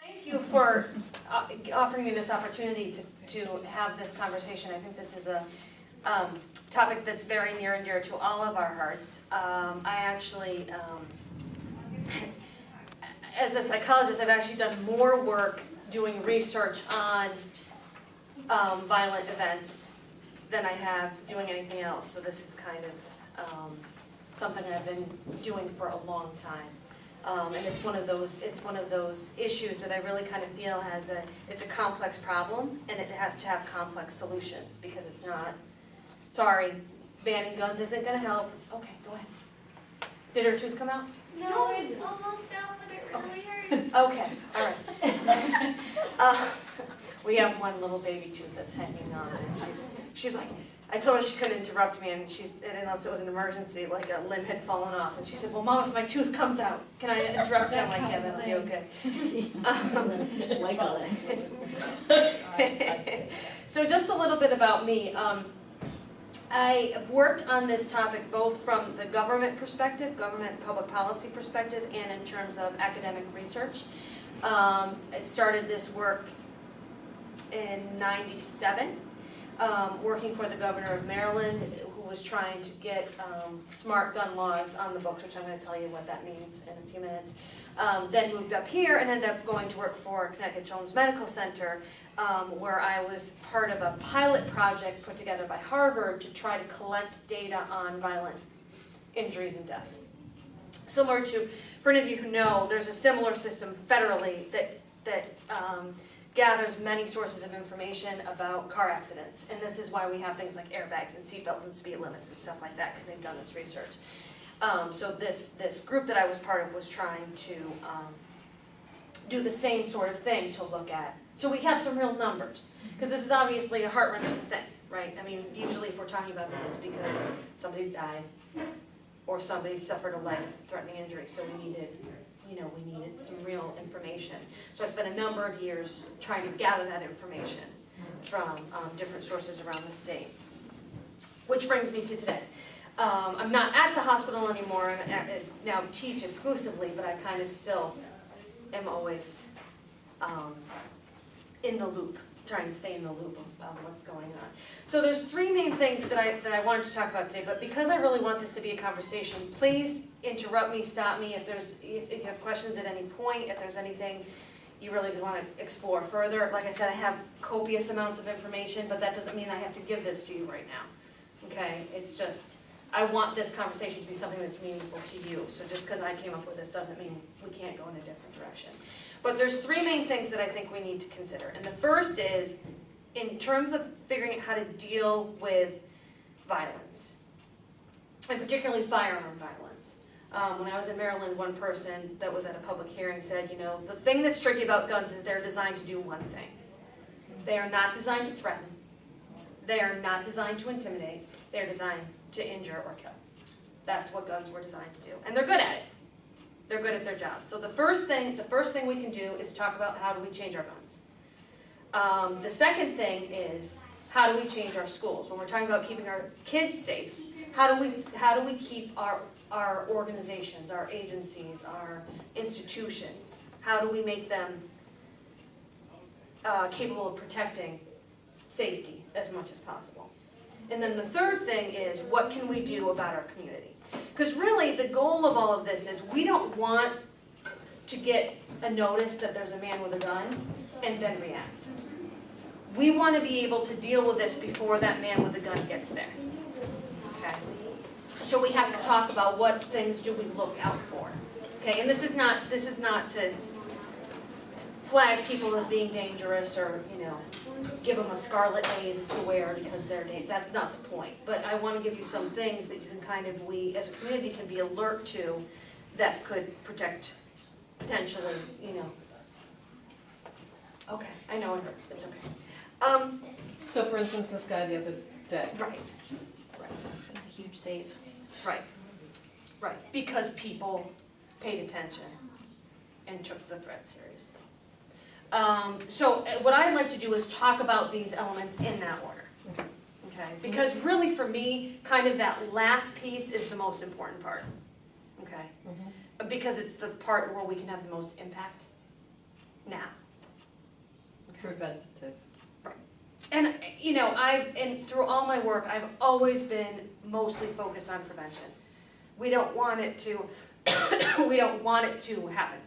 Thank you for offering me this opportunity to have this conversation. I think this is a topic that's very near and dear to all of our hearts. I actually, as a psychologist, I've actually done more work doing research on violent events than I have doing anything else. So this is kind of something I've been doing for a long time. And it's one of those issues that I really kind of feel it's a complex problem, and it has to have complex solutions, because it's not, sorry, banning guns isn't going to help. Okay, go ahead. Did her tooth come out? No, it almost fell, but it really hurt. Okay, all right. We have one little baby tooth that's hanging on, and she's like, I told her she couldn't interrupt me, and unless it was an emergency, like a limb had fallen off, and she said, well, Mom, if my tooth comes out, can I interrupt you? I'm like, yeah, that'll be okay. Like a limb. So just a little bit about me. I have worked on this topic both from the government perspective, government public policy perspective, and in terms of academic research. I started this work in '97. Working for the governor of Maryland, who was trying to get smart gun laws on the books, which I'm going to tell you what that means in a few minutes. Then moved up here and ended up going to work for Connecticut Children's Medical Center, where I was part of a pilot project put together by Harvard to try to collect data on violent injuries and deaths. Similar to, for any of you who know, there's a similar system federally that gathers many sources of information about car accidents. And this is why we have things like airbags and seatbelts and speed limits and stuff like that, because they've done this research. So this group that I was part of was trying to do the same sort of thing to look at. So we have some real numbers, because this is obviously a heart-wrenching thing, right? I mean, usually if we're talking about this, it's because somebody's died or somebody suffered a life-threatening injury, so we needed some real information. So I spent a number of years trying to gather that information from different sources around the state. Which brings me to today. I'm not at the hospital anymore. I now teach exclusively, but I kind of still am always in the loop, trying to stay in the loop of what's going on. So there's three main things that I wanted to talk about today, but because I really want this to be a conversation, please interrupt me, stop me if you have questions at any point, if there's anything you really want to explore further. Like I said, I have copious amounts of information, but that doesn't mean I have to give this to you right now. Okay? It's just, I want this conversation to be something that's meaningful to you. So just because I came up with this doesn't mean we can't go in a different direction. But there's three main things that I think we need to consider. And the first is, in terms of figuring out how to deal with violence, and particularly firearm violence. When I was in Maryland, one person that was at a public hearing said, the thing that's tricky about guns is they're designed to do one thing. They are not designed to threaten. They are not designed to intimidate. They're designed to injure or kill. That's what guns were designed to do. And they're good at it. They're good at their job. So the first thing we can do is talk about how do we change our guns. The second thing is, how do we change our schools? When we're talking about keeping our kids safe, how do we keep our organizations, our agencies, our institutions, how do we make them capable of protecting safety as much as possible? And then the third thing is, what can we do about our community? Because really, the goal of all of this is we don't want to get a notice that there's a man with a gun and then react. We want to be able to deal with this before that man with the gun gets there. Okay? So we have to talk about what things do we look out for. Okay? And this is not to flag people as being dangerous or, give them a scarlet A to wear because they're dangerous. That's not the point. But I want to give you some things that you can we as a community can be alert to that could protect potentially, Okay, I know it hurts. It's okay. So for instance, this guy the other day. Right. It was a huge save. Right. Because people paid attention and took the threat seriously. So what I'd like to do is talk about these elements in that order. Okay? Because really for me, kind of that last piece is the most important part. Okay? Because it's the part where we can have the most impact. now. Preventative. And, you know, and through all my work, I've always been mostly focused on prevention. We don't want it to, we don't want it to happen.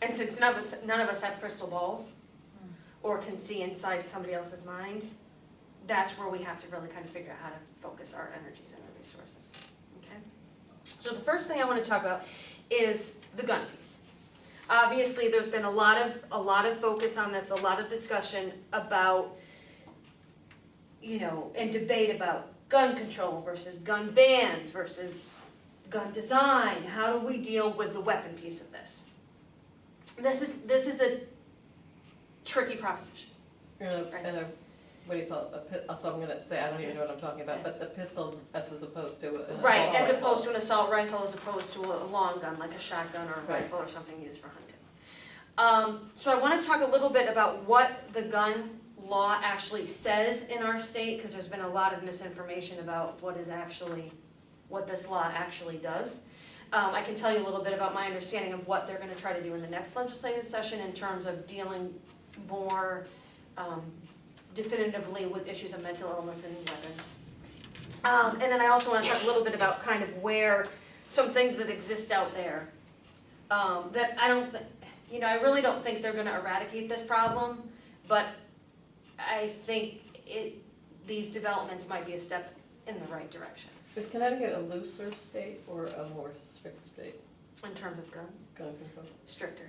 And since none of us have crystal balls or can see inside somebody else's mind, that's where we have to really kind of figure out how to focus our energies and our resources, okay? So the first thing I want to talk about is the gun piece. Obviously, there's been a lot of focus on this, a lot of discussion about, you know, and debate about gun control versus gun bans versus gun design. How do we deal with the weapon piece of this? This is a tricky proposition. What do you call it? So I'm gonna say, I don't even know what I'm talking about, but the pistol as opposed to an Right, assault as rifle. opposed to an assault rifle, as opposed to a long gun, like a shotgun or a Right. rifle or something used for hunting. So I want to talk a little bit about what the gun law actually says in our state, because there's been a lot of misinformation about what this law actually does. I can tell you a little bit about my understanding of what they're going to try to do in the next legislative session in terms of dealing more definitively with issues of mental illness and weapons. And then I also want to talk a little bit about kind of where some things that exist out there that I don't think, you know, I really don't think they're going to eradicate this problem, but I think these developments might be a step in the right direction Is Connecticut a looser state or a more strict state? in terms of guns, Gun control. stricter.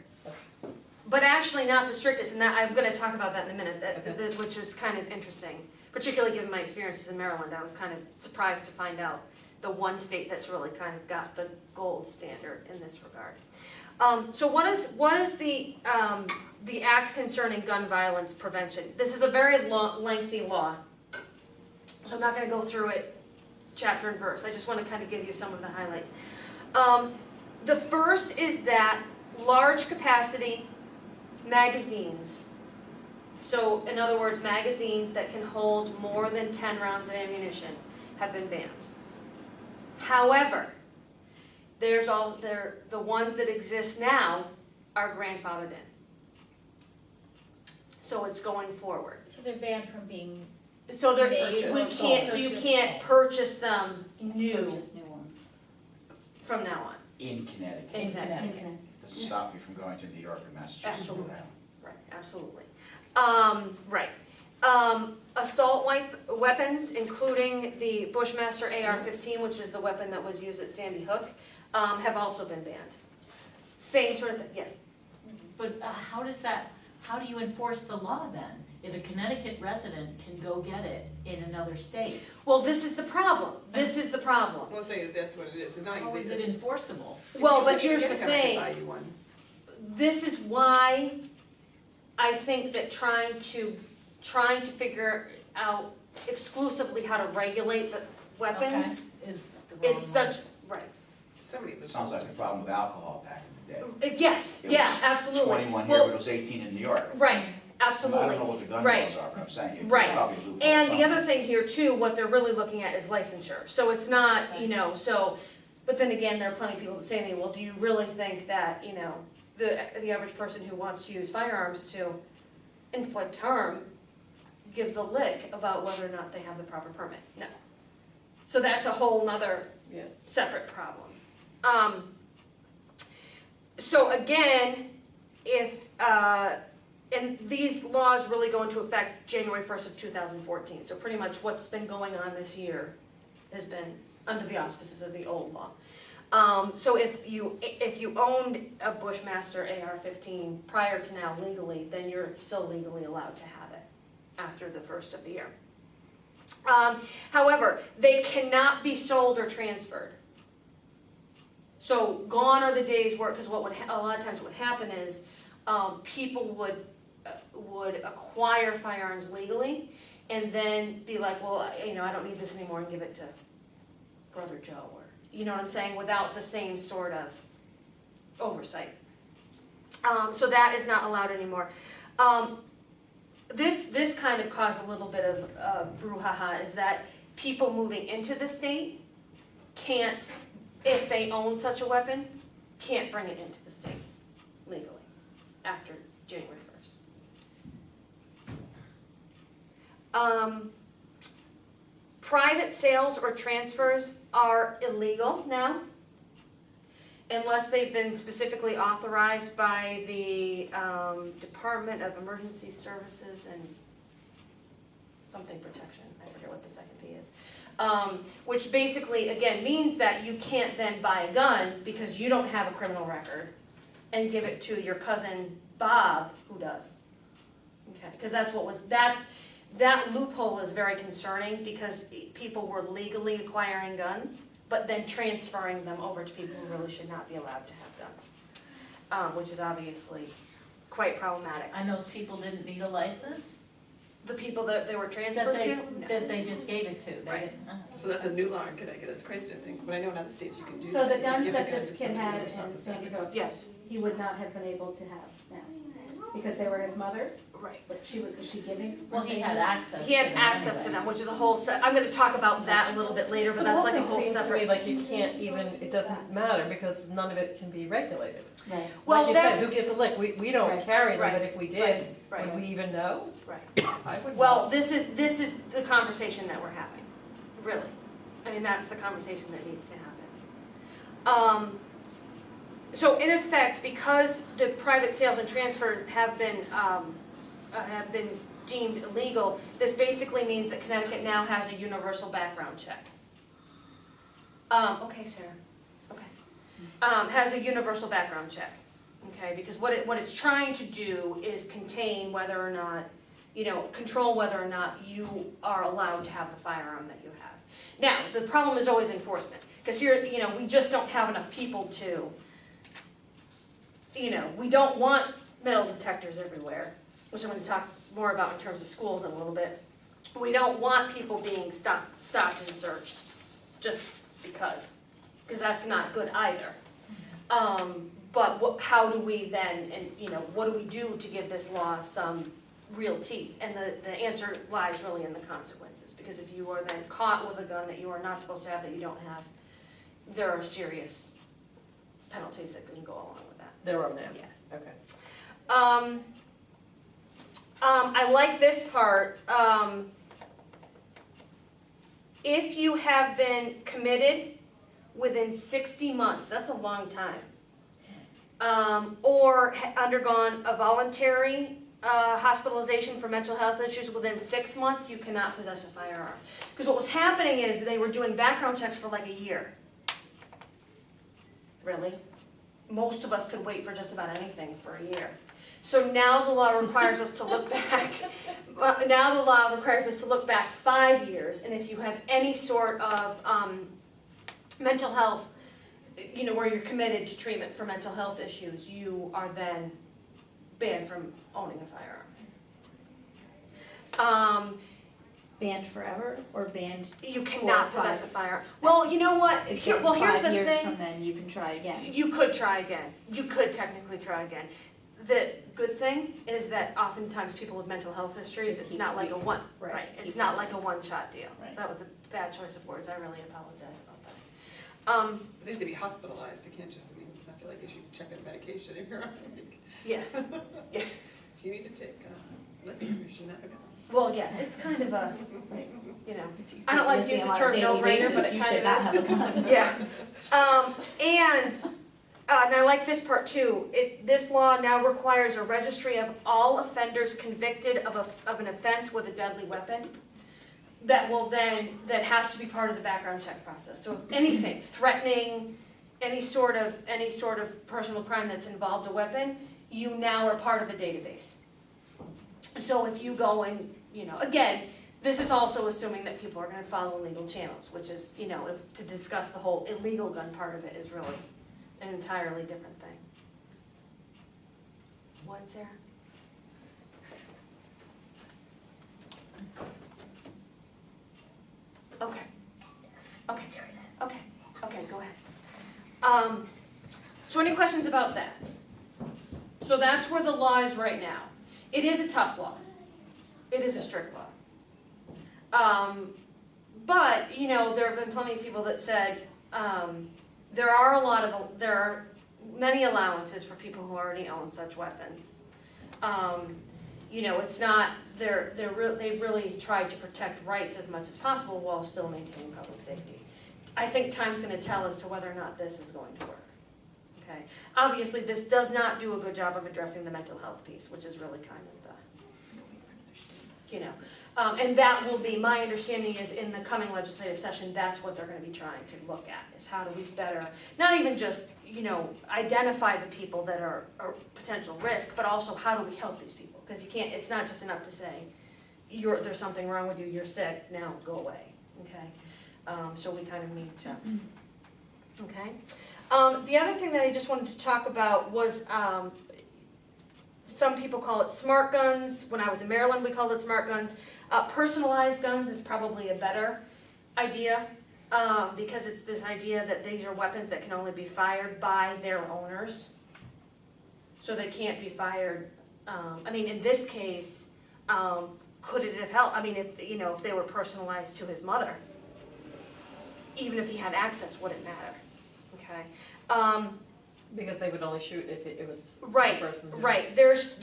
But actually not the strictest, and that I'm going to talk about that in a minute, Okay. which is kind of interesting, particularly given my experiences in Maryland. I was kind of surprised to find out the one state that's really kind of got the gold standard in this regard. So what is the act concerning gun violence prevention? This is a very lengthy law, so I'm not going to go through it chapter and verse. I just want to kind of give you some of the highlights. The first is that large capacity magazines, so in other words, magazines that can hold more than 10 rounds of ammunition, have been banned. However, the ones that exist now are grandfathered in. So it's going forward. So they're banned from being So made or you can't purchase them new purchased new ones. from now on. In Connecticut. In Connecticut. Doesn't stop you from going to New York or Massachusetts. Absolutely. Right, absolutely. Right. Assault weapons, including the Bushmaster AR-15, which is the weapon that was used at Sandy Hook, have also been banned. Same sort of thing, yes. But how do you enforce the law then? If a Connecticut resident can go get it in another state, Well, this is the problem. This is the problem. We'll say that that's what it is. It's not. how is it enforceable? Well, but If you here's get the a gun, I can thing. buy you one. This is why I think that trying to figure out exclusively how to regulate the weapons Is the wrong is such, right. Somebody. It sounds like the problem with alcohol back in the day. Yes, It yeah, was absolutely. 21 here, Well, but it was 18 in New York. right, I absolutely. don't know what the gun Right. laws are, but I'm saying it was Right. probably a loophole And the somewhere. other thing here too, what they're really looking at is licensure. So it's not, you know, so, but then again, there are plenty of people that say to me, well, do you really think that, you know, the average person who wants to use firearms to inflict harm gives a lick about whether or not they have the proper permit? No. So that's a whole nother Yeah. separate problem. So again, and these laws really go into effect January 1st of 2014. So pretty much what's been going on this year has been under the auspices of the old law. So if you owned a Bushmaster AR-15 prior to now legally, then you're still legally allowed to have it after the first of the year. However, they cannot be sold or transferred. So gone are the days where, because a lot of times what would happen is people would acquire firearms legally and then be like, well, you know, I don't need this anymore, and give it to Brother Joe, or you know what I'm saying, without the same sort of oversight. So that is not allowed anymore. This kind of caused a little bit of brouhaha, is that people moving into the state can't, if they own such a weapon, can't bring it into the state legally. after January 1st. Private sales or transfers are illegal now, unless they've been specifically authorized by the Department of Emergency Services and something protection, I forget what the second P is. Which basically, again, means that you can't then buy a gun because you don't have a criminal record and give it to your cousin Bob, who does. Okay, because that loophole is very concerning because people were legally acquiring guns, but then transferring them over to people who really should not be allowed to have guns, which is obviously quite problematic. And those people didn't need a license? The people that they were transferred to? No. That they just gave it to, they Right. didn't, So that's a new law in Connecticut, that's crazy to think, but I know in other states you can do that. So the You guns give a that gun this to kid somebody had who's in not Sandy suspected. Hook, Yes, he would not have been able to have now, because they were his mother's, right. but was she giving? well, he had access He had to them access to anyway. them, which is a whole set, I'm gonna talk about that a little bit later, but that's like a whole Seems to me separate. like you can't even, it doesn't matter because none of it can be regulated. Right. Well, Like you said, that's, who gives a lick? We don't Right. carry them, Right. but if we did, right, would we even know? right. I would. Well, this is the conversation that we're having, really. I mean, that's the conversation that needs to happen. So in effect, because the private sales and transfer have been deemed illegal, this basically means that Connecticut now has a universal background check. Okay, Sarah, okay. Has a universal background check, okay? Because what it's trying to do is contain whether or not, control whether or not you are allowed to have the firearm that you have. Now, the problem is always enforcement, because here, we just don't have enough people to, we don't want metal detectors everywhere, which I'm going to talk more about in terms of schools in a little bit. We don't want people being stopped and searched just because that's not good either. But how do we then, and what do we do to give this law some real teeth? And the answer lies really in the consequences, because if you are then caught with a gun that you are not supposed to have, that you don't have, there are serious penalties that can go along with that. There are now. Yeah. Okay. I like this part. If you have been committed within 60 months, that's a long time, or undergone a voluntary hospitalization for mental health issues within 6 months, you cannot possess a firearm. Because what was happening is they were doing background checks for like a year. Really? Most of us could wait for just about anything for a year. So now the law requires us to look back. Now the law requires us to look back 5 years, and if you have any sort of mental health, where you're committed to treatment for mental health issues, you are then banned from owning a firearm. Banned forever or banned? You cannot 4 or 5. possess a firearm. Well, you know what? If Here's you're the 5 years thing. from then, you can try again. You could try again. You could technically try again. The good thing is that oftentimes people with mental health histories, Just it's keep not like a reading. one, Right, right? It's keep not reading. like a one-shot deal. Right. That was a bad choice of words. I really apologize about that. They need to be hospitalized, they can't just, I feel like they should check their medication if you're on. Yeah. Yeah. If you need to take lithium, you should not have gone. Well, yeah, it's kind of a, Right. If you I don't like to use the term no-brainer, but it you kind should not of have a gun. is. Yeah. And I like this part too. This law now requires a registry of all offenders convicted of an offense with a deadly weapon. That has to be part of the background check process. So if anything, threatening, any sort of personal crime that's involved a weapon, you now are part of a database. So if you go and, again, this is also assuming that people are gonna follow legal channels, which is, to discuss the whole illegal gun part of it is really an entirely different thing. What, Sarah? Okay. Okay, go ahead. So any questions about that? So that's where the law is right now. It is a tough law. It is a strict law. But, there have been plenty of people that said, there are many allowances for people who already own such weapons. You know, it's not, they really tried to protect rights as much as possible while still maintaining public safety. I think time's gonna tell as to whether or not this is going to work, okay? Obviously, this does not do a good job of addressing the mental health piece, which is really kind of the, you know. And that will be, my understanding is in the coming legislative session, that's what they're gonna be trying to look at, is how do we better, not even just, you know, identify the people that are potential risk, but also how do we help these people? Because you can't, it's not just enough to say, there's something wrong with you, you're sick, now go away, okay? So we kind of need to, okay? The other thing that I just wanted to talk about was, some people call it smart guns. When I was in Maryland, we called it smart guns. Personalized guns is probably a better idea, because it's this idea that these are weapons that can only be fired by their owners. So they can't be fired, I mean, in this case, could it have helped? I mean, if, you know, if they were personalized to his mother, even if he had access, would it matter? Okay. Because they would only shoot if it was the Right, person who. right. There's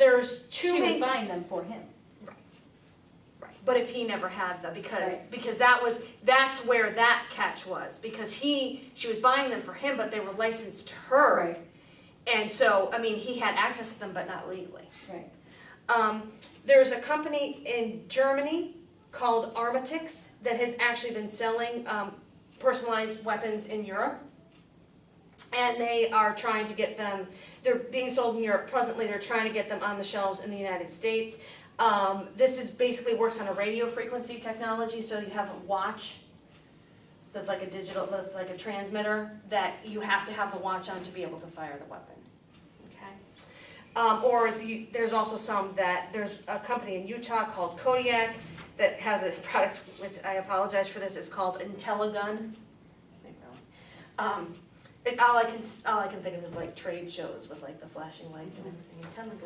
two She was main. buying them for him. Right. But if he never had them, because Right. that's where that catch was, because she was buying them for him, but they were licensed to her. Right, And so, I mean, he had access to them, but not legally. right. There's a company in Germany called Armatix that has actually been selling personalized weapons in Europe. And they are trying to get them, they're being sold in Europe presently, they're trying to get them on the shelves in the United States. This is basically works on a radio frequency technology, so you have a watch that's like a digital, that's like a transmitter, that you have to have the watch on to be able to fire the weapon, okay? There's also there's a company in Utah called Kodiak that has a product, which I apologize for this, it's called IntelliGun. All I can think of is like trade shows with like the flashing lights and everything.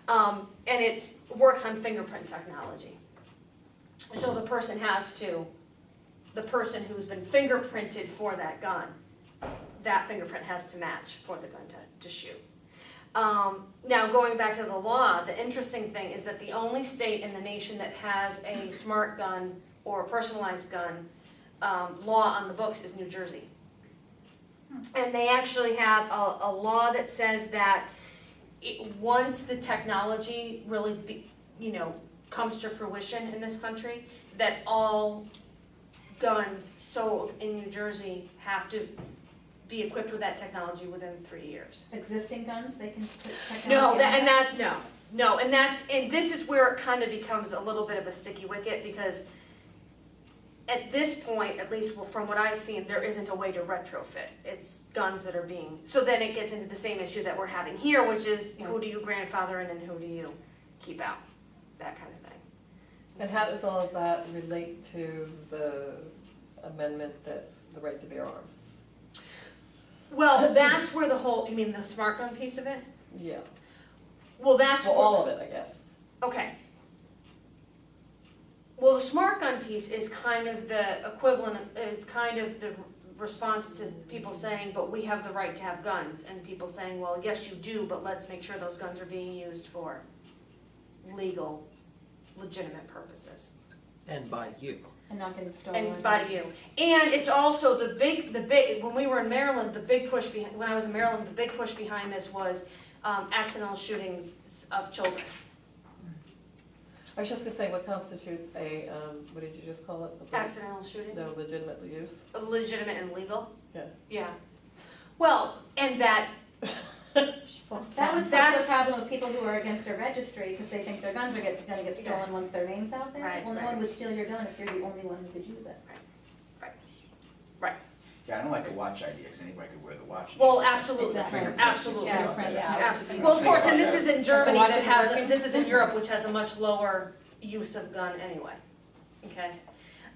IntelliGun. And it works on fingerprint technology. So the person who's been fingerprinted for that gun, that fingerprint has to match for the gun to shoot. Now going back to the law, the interesting thing is that the only state in the nation that has a smart gun or a personalized gun law on the books is New Jersey. And they actually have a law that says that once the technology really, comes to fruition in this country, that all guns sold in New Jersey have to be equipped with that technology within 3 years. Existing guns, they can put technology No, on and this is where it kind of becomes a little bit of a sticky wicket, because at this point, at least from what I've seen, there isn't a way to retrofit. It's guns that are being, so then it gets into the same issue that we're having here, which is who do you grandfather in and who do you keep out, that kind of thing. And how does all of that relate to the amendment that the right to bear arms? Well, that's where you mean the smart gun piece of it? Yeah, Well, that's well, all of it, I guess. Okay. Well, the smart gun piece is kind of the equivalent, is kind of the response to people saying, but we have the right to have guns, and people saying, well, yes, you do, but let's make sure those guns are being used for legal, legitimate purposes. And by you. and not getting stolen. And by you. And it's also the big, when we were in Maryland, when I was in Maryland, the big push behind this was accidental shootings of children. I was just gonna say, what constitutes a, what did you just call it? Accidental shooting? No, legitimate use? Legitimate and legal? Yeah. Yeah. Well, and that, That would solve the That's- problem of people who are against a registry because they think their guns are gonna get stolen once their name's out there. Right, Well, no right. one would steal your gun if you're the only one who could use it. Yeah, I don't like the watch idea, because anybody could wear the watch. well, absolutely, Exactly. absolutely. Yeah, Absolutely. Well, of course, and this is in Germany, watch that is has, working. this is in Europe, which has a much lower use of gun anyway, okay?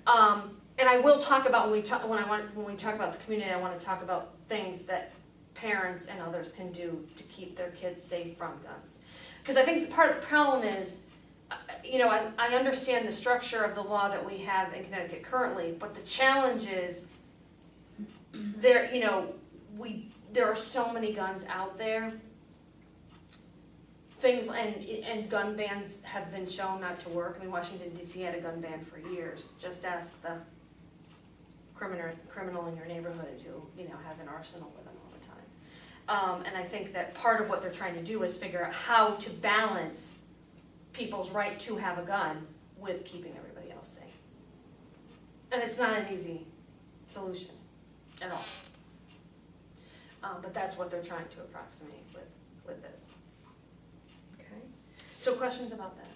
And I will talk about, when we talk about the community, I wanna talk about things that parents and others can do to keep their kids safe from guns. Cause I think part of the problem is, I understand the structure of the law that we have in Connecticut currently, but the challenge is, there are so many guns out there. Things, and gun bans have been shown not to work. I mean, Washington DC had a gun ban for years. Just ask the criminal in your neighborhood who, you know, has an arsenal with them all the time. And I think that part of what they're trying to do is figure out how to balance people's right to have a gun with keeping everybody else safe. And it's not an easy solution at all. But that's what they're trying to approximate with this. Okay. So questions about that?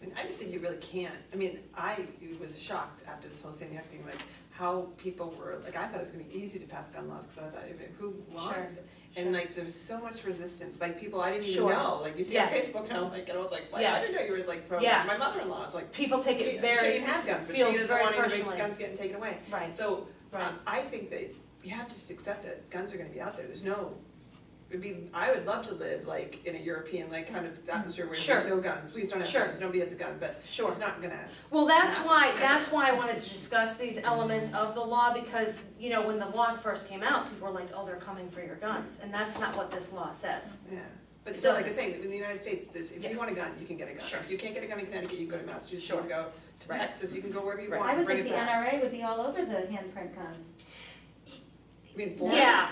I mean, I just think you really can't. I mean, I was shocked after this whole Sandy Hook thing, like how people were, like, I thought it was gonna be easy to pass gun laws, because I thought, who wants it? And like, there's so much resistance by people I didn't even Sure. know. Like, you see Yes. on Facebook now, like, and I was like, wow, I Yes. didn't know you were like pro. Yeah. My mother-in-law is like, People take it she very, didn't have guns, but she feel doesn't very want any personally. guns getting taken away. right, So, right. I think that you have to just accept it. Guns are gonna be out there. There's no, I would love to live like in a European like kind of atmosphere where Sure. there's no guns. Please don't have Sure. guns. Nobody has a gun, but Sure. it's not gonna. Well, that's Yeah. why I wanted to discuss these elements of the law, because, you know, when the law first came out, people were like, oh, they're coming for your guns, and that's not what this law says. Yeah. But It still, like I doesn't. say, in the United States, if Yeah. you want a gun, you can get a gun. Sure. If you can't get a gun in Connecticut, you can go to Massachusetts, Sure. you can go to Right. Texas, you can go wherever you Right. want, I would bring think it the back. NRA would be all over the handprint guns. I mean, for- Yeah,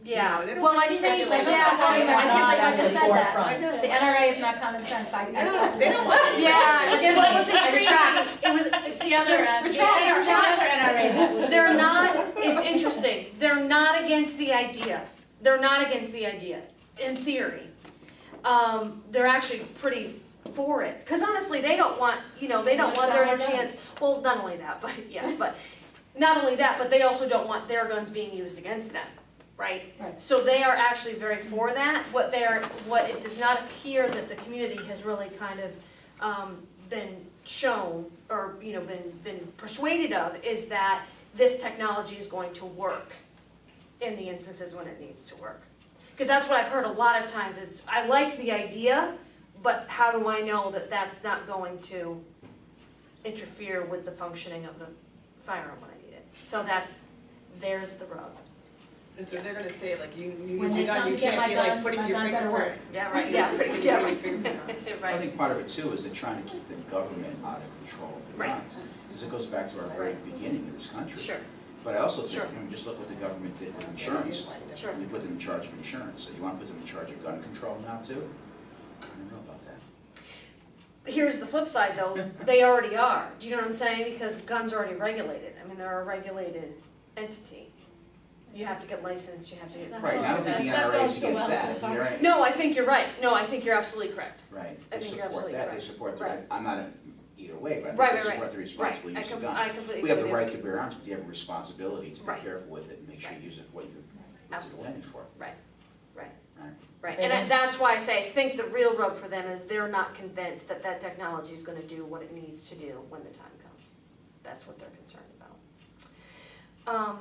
yeah, No, they don't well, I want think, to I regulate just yeah, don't know, I can't believe I just said that. I know. The NRA is not common sense, I. No, they don't want it. yeah, Forgive what me, was I retract. intriguing, it was, It's the other, it's not- NRA that would. they're not, it's interesting, they're not against the idea, in theory. They're actually pretty for it, because honestly, they don't want, you know, they don't want their Someone does. chance, well, not only that, but, yeah, but, not only that, but they also don't want their guns being used against them, right? Right. So they are actually very for that. What it does not appear that the community has really kind of been shown or, you know, been persuaded of is that this technology is going to work in the instances when it needs to work. Because that's what I've heard a lot of times is, I like the idea, but how do I know that that's not going to interfere with the functioning of the firearm when I need it? So there's the rub. And so they're gonna say like, you When use they your gun, come you to get can't my be like guns, putting my your gun better fingerprint. work. Yeah, right, yeah, Putting yeah, your right. fingerprint on. I Right, think part of it too is they're trying to keep the government out of control of the Right. guns. Because it goes back to our very beginning of this country. sure, But I also think, Sure. I mean, just look what the government did with insurance. sure. We put them in charge of insurance. So you want to put them in charge of gun control now too? I don't know about that. Here's the flip side though, they already are, do you know what I'm saying? Because guns are already regulated, I mean, they're a regulated entity. You have to get licensed, you have to get. Right, and I don't think the NRA is against that. You're right. No, I think you're right, no, I think you're absolutely correct. Right, I they think you're support absolutely that, they correct. support the, Right. I'm not in either way, but Right, I right, think they right. support the responsible Right, use of I guns. completely We have the agree with right to bear arms, but you have a responsibility to be Right. careful with it and make sure you Right. use it for what it's Absolutely. intended for. Right, They and don't- that's why I say, I think the real rub for them is they're not convinced that that technology is gonna do what it needs to do when the time comes. That's what they're concerned about.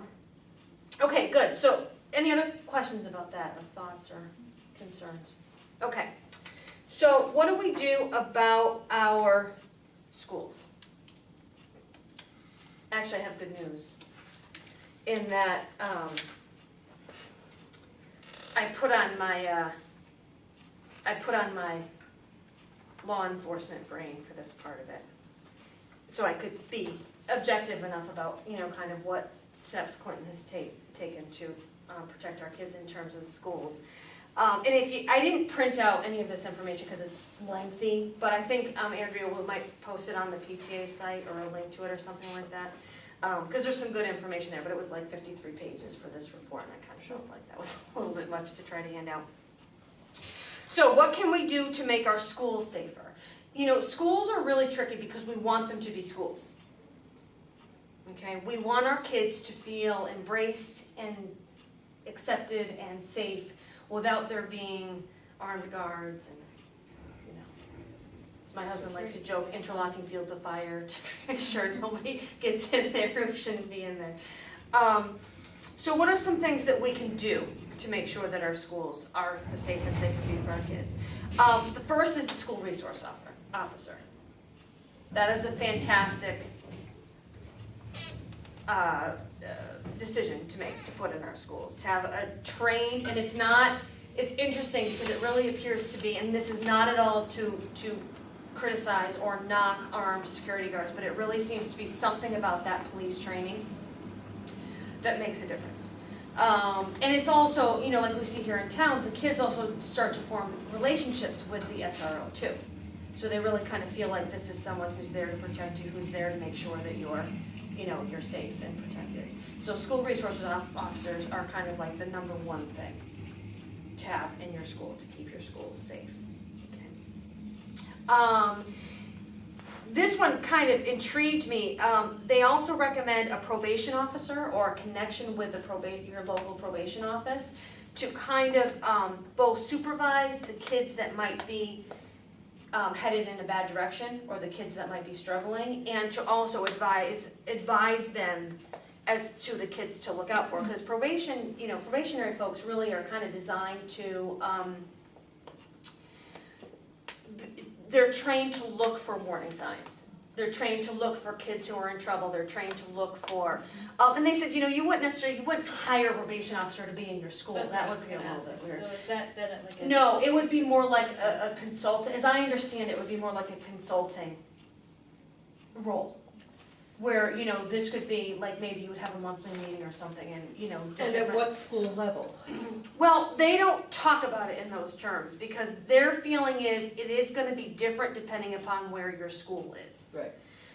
Okay, good, so any other questions about that, or thoughts or concerns? Okay, so what do we do about our schools? Actually, I have good news, in that, I put on my law enforcement brain for this part of it. So I could be objective enough about, you know, kind of what steps Clinton has taken to protect our kids in terms of schools. And I didn't print out any of this information because it's lengthy, but I think Andrea might post it on the PTA site or a link to it or something like that. Because there's some good information there, but it was like 53 pages for this report, and I kind of felt like that was a little bit much to try to hand out. So what can we do to make our schools safer? You know, schools are really tricky because we want them to be schools. Okay, we want our kids to feel embraced and accepted and safe without there being armed guards and, you know, as my husband likes to joke, interlocking fields of fire to make sure nobody gets in there who shouldn't be in there. So what are some things that we can do to make sure that our schools are the safest they can be for our kids? The first is the school resource officer. That is a fantastic decision to make, to put in our schools, to have a trained, and it's interesting because it really appears to be, and this is not at all to criticize or knock armed security guards, but it really seems to be something about that police training that makes a difference. And it's also, you know, like we see here in town, the kids also start to form relationships with the SRO too. So they really kind of feel like this is someone who's there to protect you, who's there to make sure that you're, you know, you're safe and protected. So school resources officers are kind of like the number one thing to have in your school to keep your schools safe. Okay. This one kind of intrigued me. They also recommend a probation officer or a connection with your local probation office to kind of both supervise the kids that might be headed in a bad direction or the kids that might be struggling, and to also advise them as to the kids to look out for. Because probation, you know, probationary folks really are kind of designed to, they're trained to look for warning signs. They're trained to look for kids who are in trouble. They're trained to look for, and they said, you know, you wouldn't hire a probation officer to be in your school. That's That what I was was a gonna little ask. bit weird. So is that then like a? No, it would be more like a consultant, as I understand it, would be more like a consulting role. Where, you know, this could be, like, maybe you would have a monthly meeting or something and, you know, do And different. at what school level? Well, they don't talk about it in those terms, because their feeling is, it is gonna be different depending upon where your school is. Right.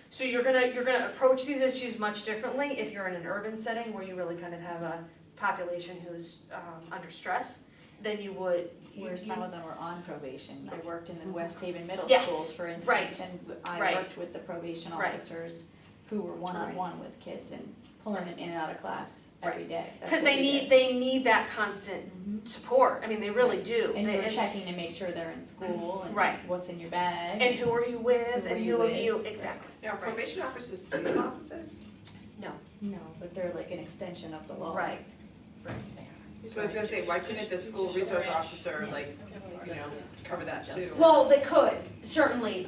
So you're gonna approach these issues much differently if you're in an urban setting where you really kind of have a population who's, under stress, than you would. Where some of them were on probation. I worked in the West Haven middle Yes, schools, for instance, right, and I right. worked with the probation Right. officers who were one-on-one with kids and pulling them in and out of class every day. That's Because what we did. they need that constant Mhm. support, I mean, they really do. And They- you were checking to make sure they're in school and Right. what's in your bag. And who are you with, Who are and you who have with? you, exactly. Now, probation officers, police officers? No, No, but they're like an extension of the law. right. So I was gonna say, why couldn't the school resource officer, like, you know, cover that too? Well, they could, certainly,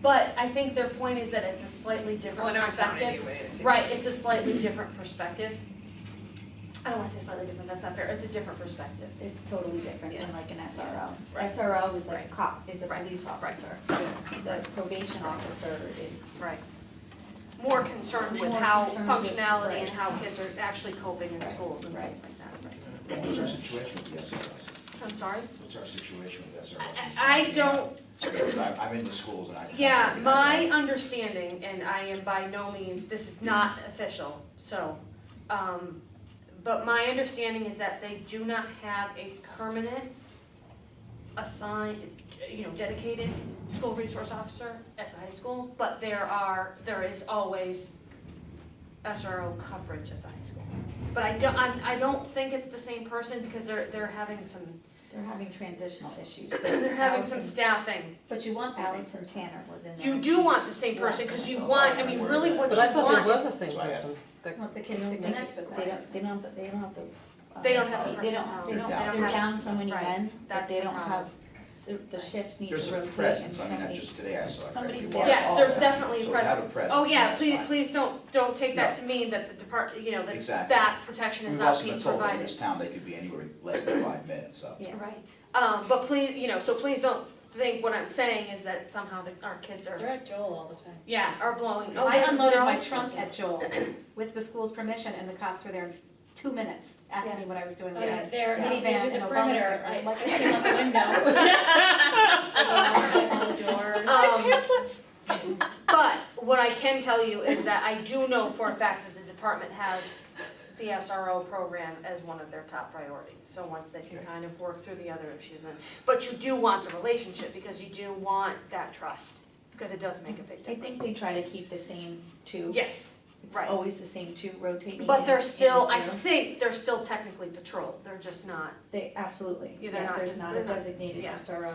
but I think their point is that it's a slightly Well, different in our town perspective. anyway. I think. Right, it's a slightly different perspective. I don't wanna say slightly different, that's not fair, it's a different perspective. It's totally different than like an SRO. Right. SRO is like Right. a cop, is a Right. police officer. The probation officer is, Right. More concerned with More how concerned with- functionality and right. how kids are actually coping in Right. schools and Right. things like that, right. What's our situation with the SROs? I'm sorry? What's our situation with SROs? I don't, I'm in the schools and I. yeah, my understanding, and I am by no means, this is not official, so, but my understanding is that they do not have a permanent assigned, you know, dedicated school resource officer at the high school, but there is always SRO coverage at the high school. But I don't think it's the same person because they're having some, they're having transitional issues. they're having some staffing. But you want Allison Tanner was in there. You do want the same person, because you want, I mean, really what But you I thought there want was is, a same That's why I person. Want the kids to They don't connect make- with they don't have to. They don't have the They personnel. don't, They don't they're have- down so many right. men that That's they the don't problem. have, the shifts need to There's a rotate and presence, I mean, not somebody. just today I saw it. somebody's every there. walk. Yes, there's Oh, definitely a so we have presence. Oh, yeah, that's please, fine. please don't take that No. to mean that the department, you know, that Exactly. that protection is We've not also being been told that in provided. this town, they could be anywhere less than 5 minutes, so. Yeah. Right, but please, you know, so please don't think what I'm saying is that somehow our kids They're are, at Joel all the time. yeah, are blowing. I unloaded my they're trunk also- at Joel with the school's permission and the cops were there in 2 minutes, asking me what I was doing Oh, there. yeah, they're, Minivan they do and the a perimeter, bumper. like I see them out the window. They go around, check all the doors. But what I can tell you is that I do know for a fact that the department has the SRO program as one of their top priorities. So once they can kind of work through the other issues, but you do want the relationship because you do want that trust, because it does make a big I difference. think they try to keep the same two. Yes, It's right. always the same two rotating. but in they're and still, I through. think they're still technically patrol, they're just not. They, absolutely. Yeah, they're Yeah, not there's just- not they're a not- designated yeah. SRO.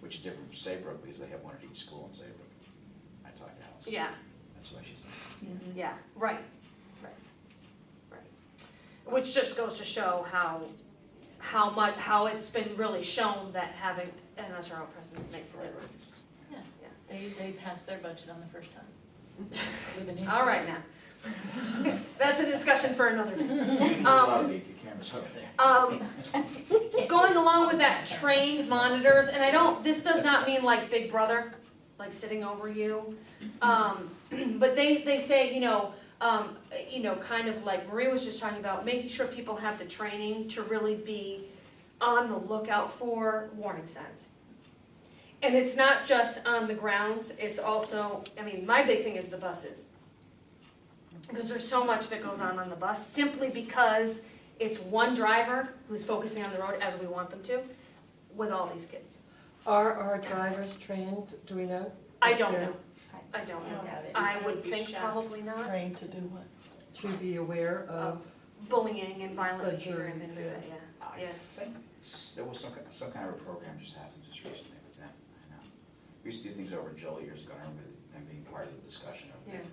Which is different from Saybrook, because they have one at each school in Saybrook. I talked to Alice. Yeah, That's why she's like. Mhm. yeah, right. Which just goes to show how it's been really shown that having an SRO presence makes a difference. They passed their budget on the first time. All right now. That's a discussion for another day. A lot of the cameras over there. Going along with that, trained monitors, and this does not mean like Big Brother, like sitting over you. But they say, kind of like Maria was just talking about, making sure people have the training to really be on the lookout for warning signs. And it's not just on the grounds, it's also, my big thing is the buses. Because there's so much that goes on the bus, simply because it's one driver who's focusing on the road as we want them to, with all these kids. Are our drivers trained, do we know? I don't know. I don't know. doubt it. I would think probably not. Trained to do what? To be aware of. Bullying and violent Such behavior a- and things like that, yeah. I Yeah. think there was some kind of a program just happened just recently with them, I know. We used to do things over in Joel years ago, I remember them being part of the discussion of it.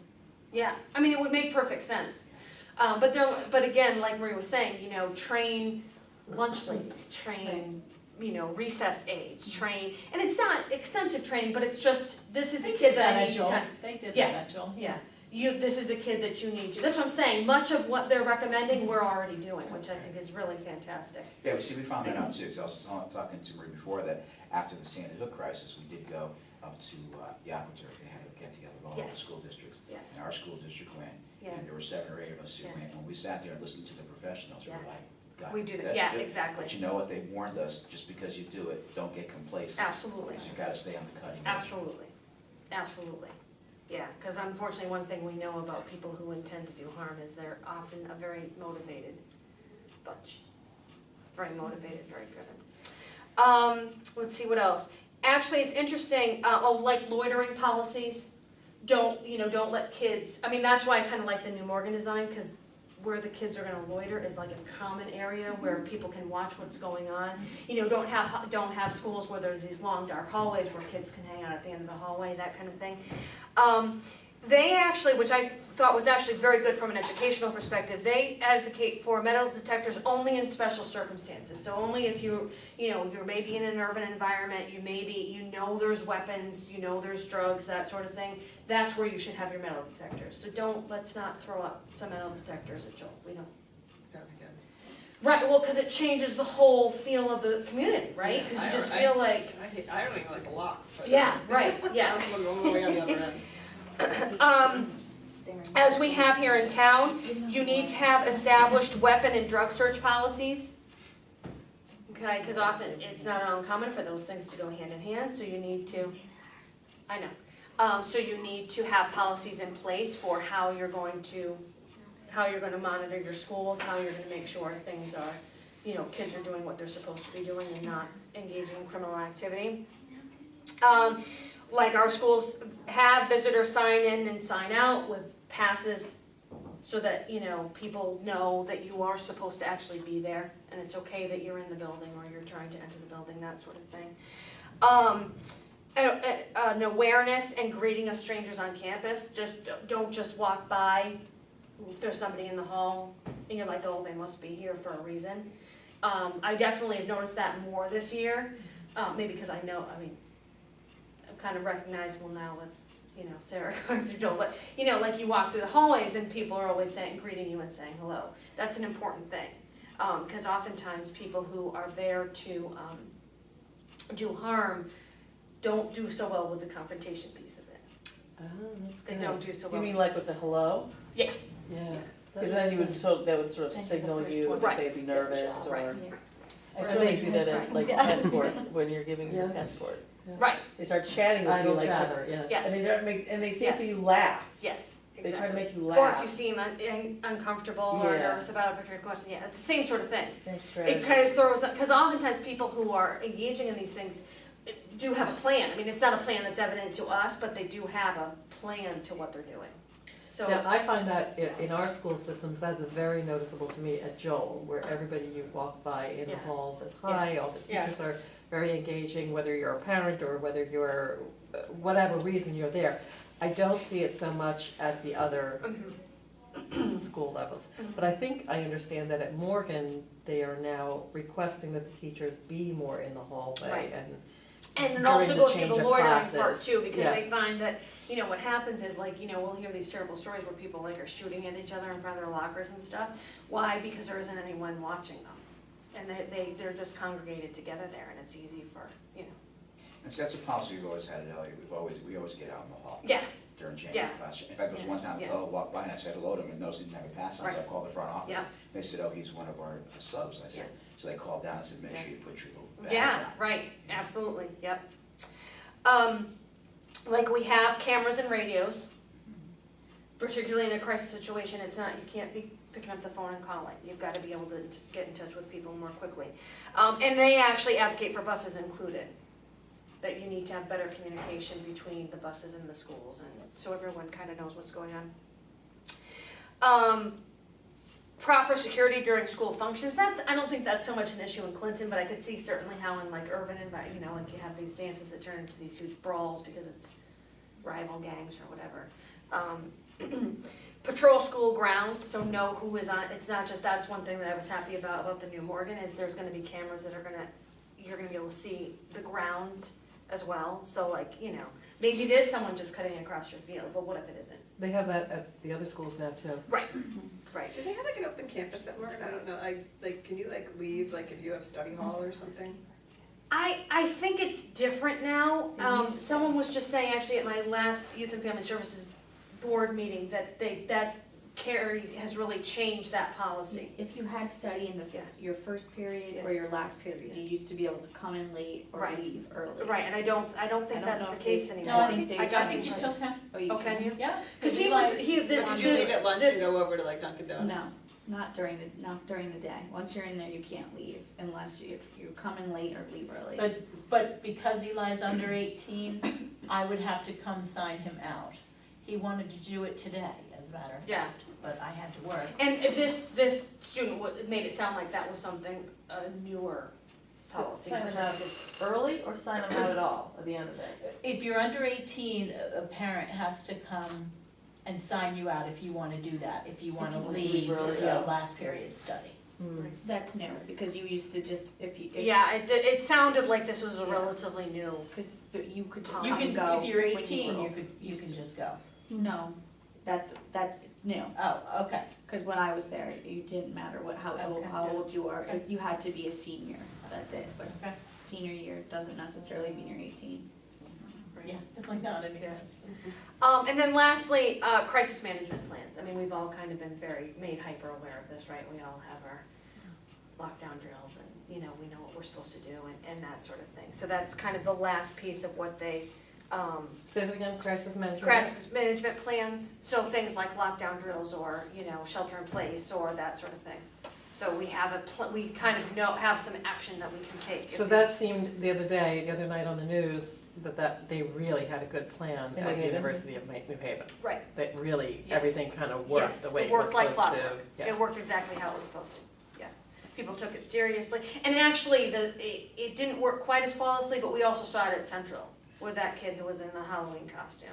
Yeah, it would make perfect sense. But again, like Maria was saying, train lunch ladies, train, recess aides, train, and it's not extensive training, but it's just, this is a kid that I need to kind of. They did Yeah. that at Joel. Yeah, this is a kid that you need to, that's what I'm saying, much of what they're recommending, we're already doing, which I think is really fantastic. Yeah, we found that out too, because I was talking to Marie before that, after the Sandy Hook crisis, we did go up to Yakutur, they had a get-together with all the Yes. school districts. Yes. And our school district went, Yeah. and there were 7 or 8 of us who Yeah. went, and we sat there and listened to the professionals, we were Yeah. like, God. We do that, yeah, exactly. But you know what, they warned us, just because you do it, don't get complacent. Absolutely. Because you gotta stay on the cutting edge. Absolutely, absolutely. Yeah, because unfortunately, one thing we know about people who intend to do harm is they're often a very motivated bunch. Very motivated, very driven. Let's see what else. Actually, it's interesting, like loitering policies. Don't let kids, that's why I kind of like the New Morgan design, because where the kids are gonna loiter is like a common area where people can watch what's going on. Don't have schools where there's these long dark hallways where kids can hang out at the end of the hallway, that kind of thing. They actually, which I thought was actually very good from an educational perspective, they advocate for metal detectors only in special circumstances. So only if you're maybe in an urban environment, there's weapons, there's drugs, that sort of thing. That's where you should have your metal detectors. So let's not throw up some metal detectors at Joel, we don't. That'd be good. Right, well, because it changes the whole feel of the community, right? Because you just feel like, I don't even like the locks, but. yeah, right, yeah. I'm going all the way on the other end. As we have here in town, you need to have established weapon and drug search policies. Okay, because often it's not uncommon for those things to go hand in hand, so you need to, so you need to have policies in place for how you're going to monitor your schools, how you're gonna make sure things are, kids are doing what they're supposed to be doing and not engaging in criminal activity. Like our schools have visitors sign in and sign out with passes so that, people know that you are supposed to actually be there and it's okay that you're in the building or you're trying to enter the building, that sort of thing. An awareness and greeting of strangers on campus. Don't just walk by if there's somebody in the hall and you're like, oh, they must be here for a reason. I definitely have noticed that more this year, maybe because I'm kind of recognizable now with, Sarah going through Joel, but, like you walk through the hallways and people are always greeting you and saying hello. That's an important thing, because oftentimes people who are there to do harm don't do so well with the confrontation piece of it. Oh, that's They good. don't do so You well. mean like with the hello? Yeah. Yeah. Yeah. Because then you would, that would sort of Think of the signal first you one. that Right. they'd be nervous Right. or. I So saw they that do that at right. like Yeah. escorts, when you're giving your Yeah. escort. Right, They start chatting with you Idle like. chatter, yeah. yes, And they don't make, and they see if Yes. you laugh. yes, They try to exactly. make you Or if you laugh. seem uncomfortable or Yeah. nervous about a particular question, yeah, it's the same sort of thing. Same It strategy. kind of throws, because oftentimes people who are engaging in these things do have a plan. It's not a plan that's evident to us, but they do have a plan to what they're doing. So, Now, I find that in our school systems, that's very noticeable to me at Joel, where everybody you walk by in the Yeah. hall says hi, all the Yeah. teachers are very engaging, whether you're a parent or whether you're, whatever reason you're there. I don't see it so much at the other school levels. But I think I understand that at Morgan, they are now requesting that the teachers be more in the hallway Right. and And it During also the goes to change the of loitering part classes. too, because Yeah. they find that, you know, what happens is like, you know, we'll hear these terrible stories where people like are shooting at each other in front of their lockers and stuff. Why? Because there isn't anyone watching them. And they're just congregated together there, and it's easy for, you know. And so that's a policy we've always had at Elliott, we always get out in the hall. Yeah, During change Yeah. of class. In fact, there was one time, a Yeah. fellow walked by and I said hello to him and noticed he didn't have a pass on, so I Right. called the front office. Yeah. They said, oh, he's one of our subs. I said, so they called down and said, make sure you put your little badge on. yeah, right, absolutely, yep. Like we have cameras and radios, particularly in a crisis situation, it's not, you can't be picking up the phone and calling. You've got to be able to get in touch with people more quickly. And they actually advocate for buses included, that you need to have better communication between the buses and the schools, and so everyone kind of knows what's going on. Proper security during school functions, I don't think that's so much an issue in Clinton, but I could see certainly how in like urban environment, you know, like you have these dances that turn into these huge brawls because it's rival gangs or whatever. Patrol school grounds, so know who is on, it's not just, that's one thing that I was happy about the New Morgan, is there's gonna be cameras that are you're gonna be able to see the grounds as well, so like, you know, maybe it is someone just cutting across your field, but what if it isn't? They have that at the other schools now too. Right, right. Do they have like an open campus at Morgan? I don't know, can you like leave, like if you have study hall or something? I think it's different now. Someone was just saying actually at my last Youth and Family Services board meeting that Carrie has really changed that policy. If you had study in Yeah. your first period Yeah. or your last period, you used to be able to come in late or Right. leave early. Right, and I don't think I don't that's know the if case they- anymore. No, I think they I think you changed. still can, Oh, you Oh, can you? yeah. Cause Eli- Would you leave at lunch and go over to like Dunkin' No, Donuts? not during the day. Once you're in there, you can't leave unless you come in late or leave early. But because Eli's under 18, I would have to come sign him out. He wanted to do it today, as a matter of Yeah. fact, but I had to work. And if this student made it sound like that was something, a newer policy. Sign them out early or sign them out at all at the end of the day? If you're under 18, a parent has to come and sign you out if you wanna do that, if you wanna leave early, the yeah. last period study. That's new, because you used to just, if Yeah, it sounded like this was a Yeah. relatively new. because you could just You come can, and go. if you're when 18, were you old. could, you can just go. No, that's it's new. Oh, okay. Because when I was there, you didn't matter how Okay. old you are. Okay. You had to be a senior. That's it. But Okay. senior year doesn't necessarily mean you're 18. Yeah, definitely not, I mean, yes. And then lastly, crisis management plans. I mean, we've all kind of been made hyper aware of this, right? We all have our lockdown drills and, you know, we know what we're supposed to do and that sort of thing. So that's kind of the last piece of what they, Say it again, crisis management? crisis management plans. So things like lockdown drills or, you know, shelter in place or that sort of thing. So we have we kind of have some action that we can take. So that seemed the other night on the news, that they really had a good plan In at New the Haven? University of New Haven. Right. That really, Yes. everything kind of worked Yes, the way it it was worked like supposed to. clockwork. Yeah. It worked exactly how it was supposed to, yeah. People took it seriously. And actually, it didn't work quite as flawlessly, but we also saw it at Central with that kid who was in the Halloween costume.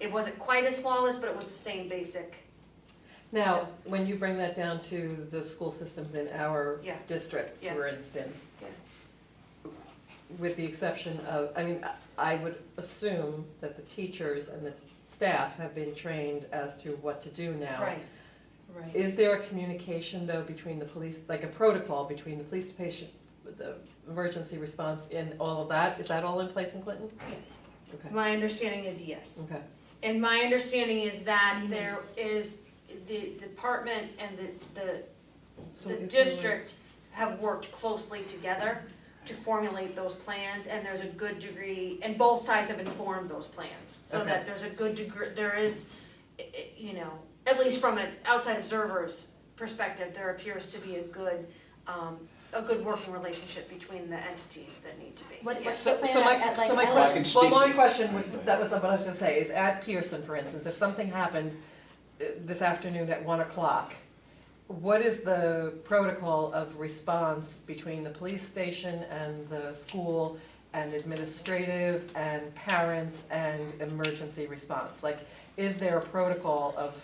It wasn't quite as flawless, but it was the same basic. Now, when you bring that down to the school systems in our Yeah. district, Yeah. for instance, Yeah. with the exception of, I mean, I would assume that the teachers and the staff have been trained as to what to do now. Right. Is there a communication though between the police, like a protocol between the police patient, the emergency response and all of that? Is that all in place in Clinton? Yes. Okay, My understanding is yes. okay. And my understanding is that there is, the department and So the if we were- district have worked closely together to formulate those plans, and there's a good degree, and both sides have informed those plans, so Okay. that there's a good degree, there is, you know, at least from an outside observer's perspective, there appears to be a good working relationship between the entities that need to be. What's So, the plan so my, at like so my Ellen? I question, can speak well, my to- question, that was what I was gonna say, is at Pearson, for instance, if something happened this afternoon at 1:00, what is the protocol of response between the police station and the school and administrative and parents and emergency response? Like, is there a protocol of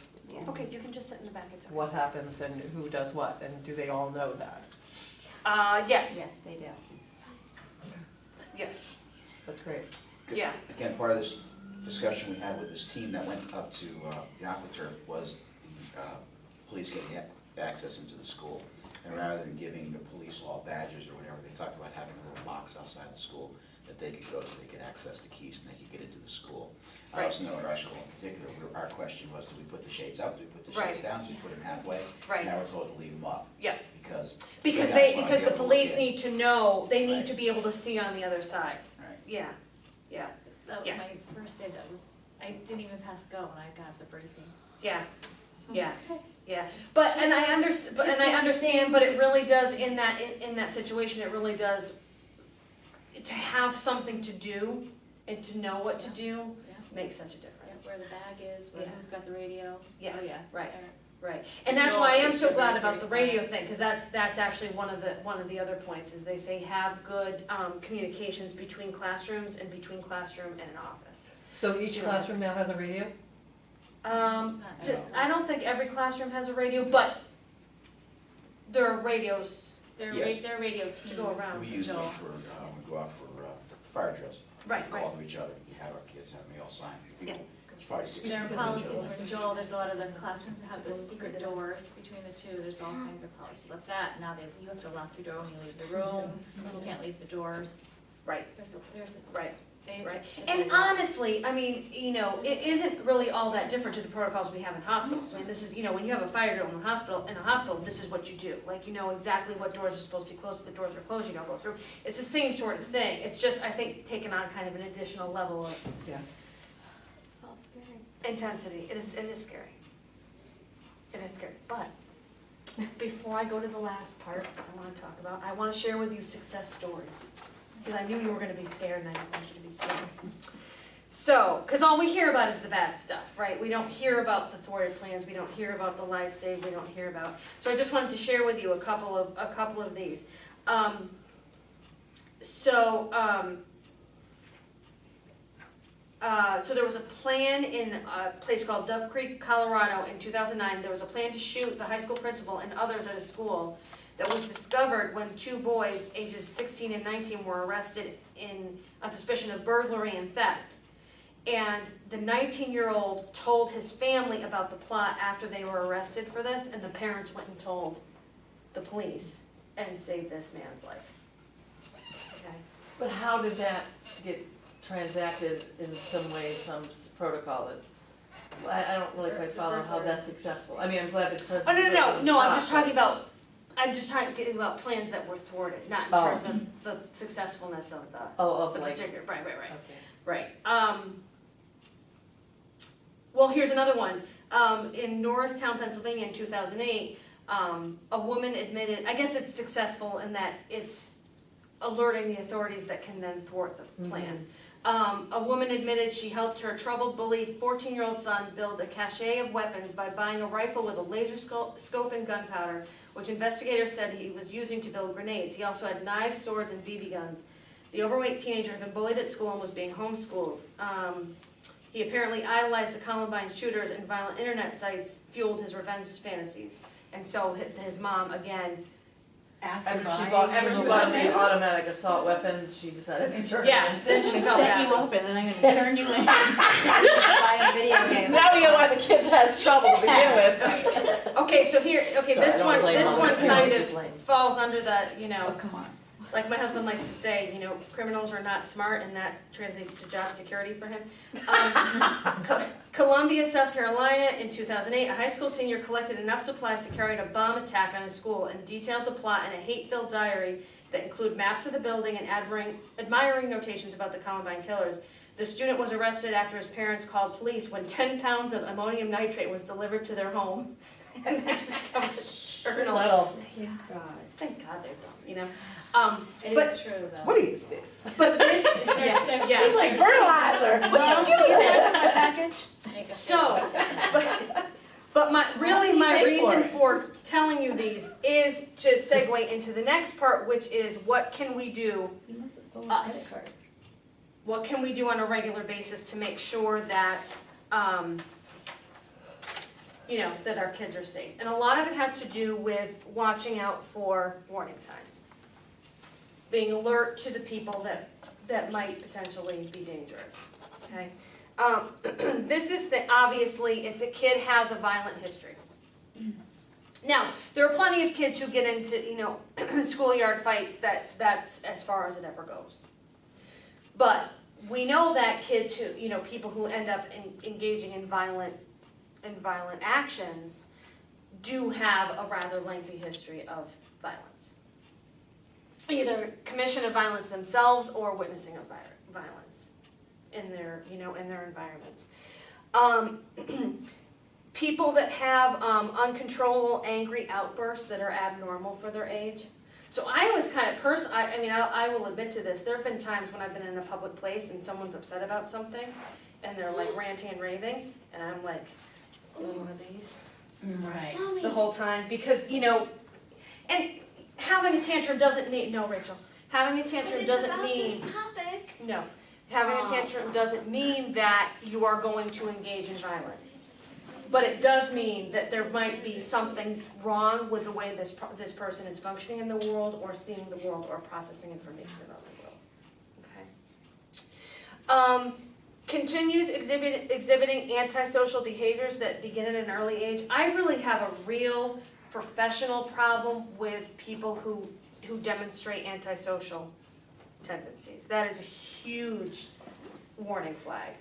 Okay, you can just sit in the back, it's okay. what happens and who does what, and do they all know that? Yes, Yes, they do. yes. That's great. Yeah. Again, part of this discussion we had with this team that went up to the AquaTurf was the police getting access into the school. And rather than giving the police all badges or whatever, they talked about having a little box outside the school that they could go to, they could access the keys and they could get into the school. I also know at our school in particular, our question was, do we put the shades up, do we put the shades Right. down, do we put them halfway? Right. Now we're told to leave them up. Yeah. Because. Because guys wanna be the able to look police in. need to know, they need Right. to be able to see on the other side. Right. Yeah, yeah, That was Yeah. my first day, I didn't even pass go when I got the briefing. yeah, yeah, yeah. But, and I understand, but it really does, in that situation, it really does, to have something to do and to know what to do Yeah. makes such a Yeah, difference. where the bag is, Yeah. who's got the radio. Yeah, Oh, yeah. right. Alright. Right, and that's why I am so glad about the Very radio thing, because that's actually one of the other points, is they say have good communications between classrooms and between classroom and an office. So each classroom now has a radio? I don't think every classroom has a radio, but there are radios, Yes. Their radio teams. go around. We use them Joel. for, we go out for fire drills. right, We right, call to each other, we have our kids, have them all sign. Yeah. There's probably 60 There are people in policies Gelvin. for Joel, there's a lot of the classrooms that have the secret doors between the two, there's all kinds of policies about that. Now you have to lock your door when you leave the room, you can't leave the doors. right, There's a, right. they. Right, there's a and lot. honestly, I mean, it isn't really all that different to the protocols we have in hospitals. I mean, this is, when you have a fire drill in a hospital, this is what you do. Like, you know exactly what doors are supposed to be closed, if the doors are closed, you don't go through. It's the same sort of thing, it's just, I think, taken on kind of an additional level of Yeah. It's all scary. intensity. It is scary. It is scary, but before I go to the last part I wanna talk about, I wanna share with you success stories. Because I knew you were gonna be scared and I didn't want you to be scared. So, because all we hear about is the bad stuff, right? We don't hear about the thwarted plans, we don't hear about the life saved, we don't hear about. So I just wanted to share with you a couple of these. So there was a plan in a place called Dove Creek, Colorado in 2009. There was a plan to shoot the high school principal and others at a school that was discovered when two boys, ages 16 and 19, were arrested on suspicion of burglary and theft. And the 19-year-old told his family about the plot after they were arrested for this, and the parents went and told the police and saved this man's life. Okay. But how did that get transacted in some way, some protocol that, I don't really quite follow how that's successful. I mean, I'm glad the Oh, president. no, I'm just talking about plans that were thwarted, not in terms of the successfulness of the Of like, particular, right. okay. Right. Well, here's another one. In Norristown, Pennsylvania in 2008, a woman admitted, I guess it's successful in that it's alerting the authorities that can then thwart the plan. A woman admitted she helped her troubled, bullied 14-year-old son build a cache of weapons by buying a rifle with a laser scope and gunpowder, which investigators said he was using to build grenades. He also had knives, swords, and BB guns. The overweight teenager had been bullied at school and was being homeschooled. He apparently idolized the Columbine shooters, and violent internet sites fueled his revenge fantasies. And so his mom, again, After she bought the automatic assault weapon, she decided to turn it yeah, in. then She she felt set bad. you up and then I'm gonna turn you in. Buy a video game. Now we know why the kid has trouble to begin with. Okay, so here, Sorry, I this don't one, blame this mom. one It's kind just of blame. falls under the, Oh, come on. like my husband likes to say, criminals are not smart, and that translates to job security for him. Columbia, South Carolina, in 2008, a high school senior collected enough supplies to carry out a bomb attack on his school and detailed the plot in a hate-filled diary that include maps of the building and admiring notations about the Columbine killers. The student was arrested after his parents called police when 10 pounds of ammonium nitrate was delivered to their home. And they discovered a journal. Subtle. Thank God they're dumb, It But- is true, though. What is this? But this, There's- yeah. It's like fertilizer. What are you doing Is that a package? So, but my pay for reason it? for telling you these is to segue into the next part, which is what can we do, You must have stolen Us. a credit card. what can we do on a regular basis to make sure that, that our kids are safe. And a lot of it has to do with watching out for warning signs. Being alert to the people that might potentially be dangerous, okay? This is obviously, if a kid has a violent history. Now, there are plenty of kids who get into, schoolyard fights that's as far as it ever goes. But we know that kids who, people who end up engaging in violent actions do have a rather lengthy history of violence. Either commission of violence themselves or witnessing of violence in their environments. People that have uncontrollable angry outbursts that are abnormal for their age. So I was kind of I will admit to this, there have been times when I've been in a public place and someone's upset about something and they're like ranting and raving and I'm like, one of these Right. the whole time because, and having a tantrum doesn't mean, no, Rachel, having a tantrum doesn't mean, no, having a tantrum doesn't mean that you are going to engage in violence. But it does mean that there might be something wrong with the way this person is functioning in the world or seeing the world or processing information about the world, okay? Continues exhibiting antisocial behaviors that begin at an early age. I really have a real professional problem with people who demonstrate antisocial tendencies. That is a huge warning flag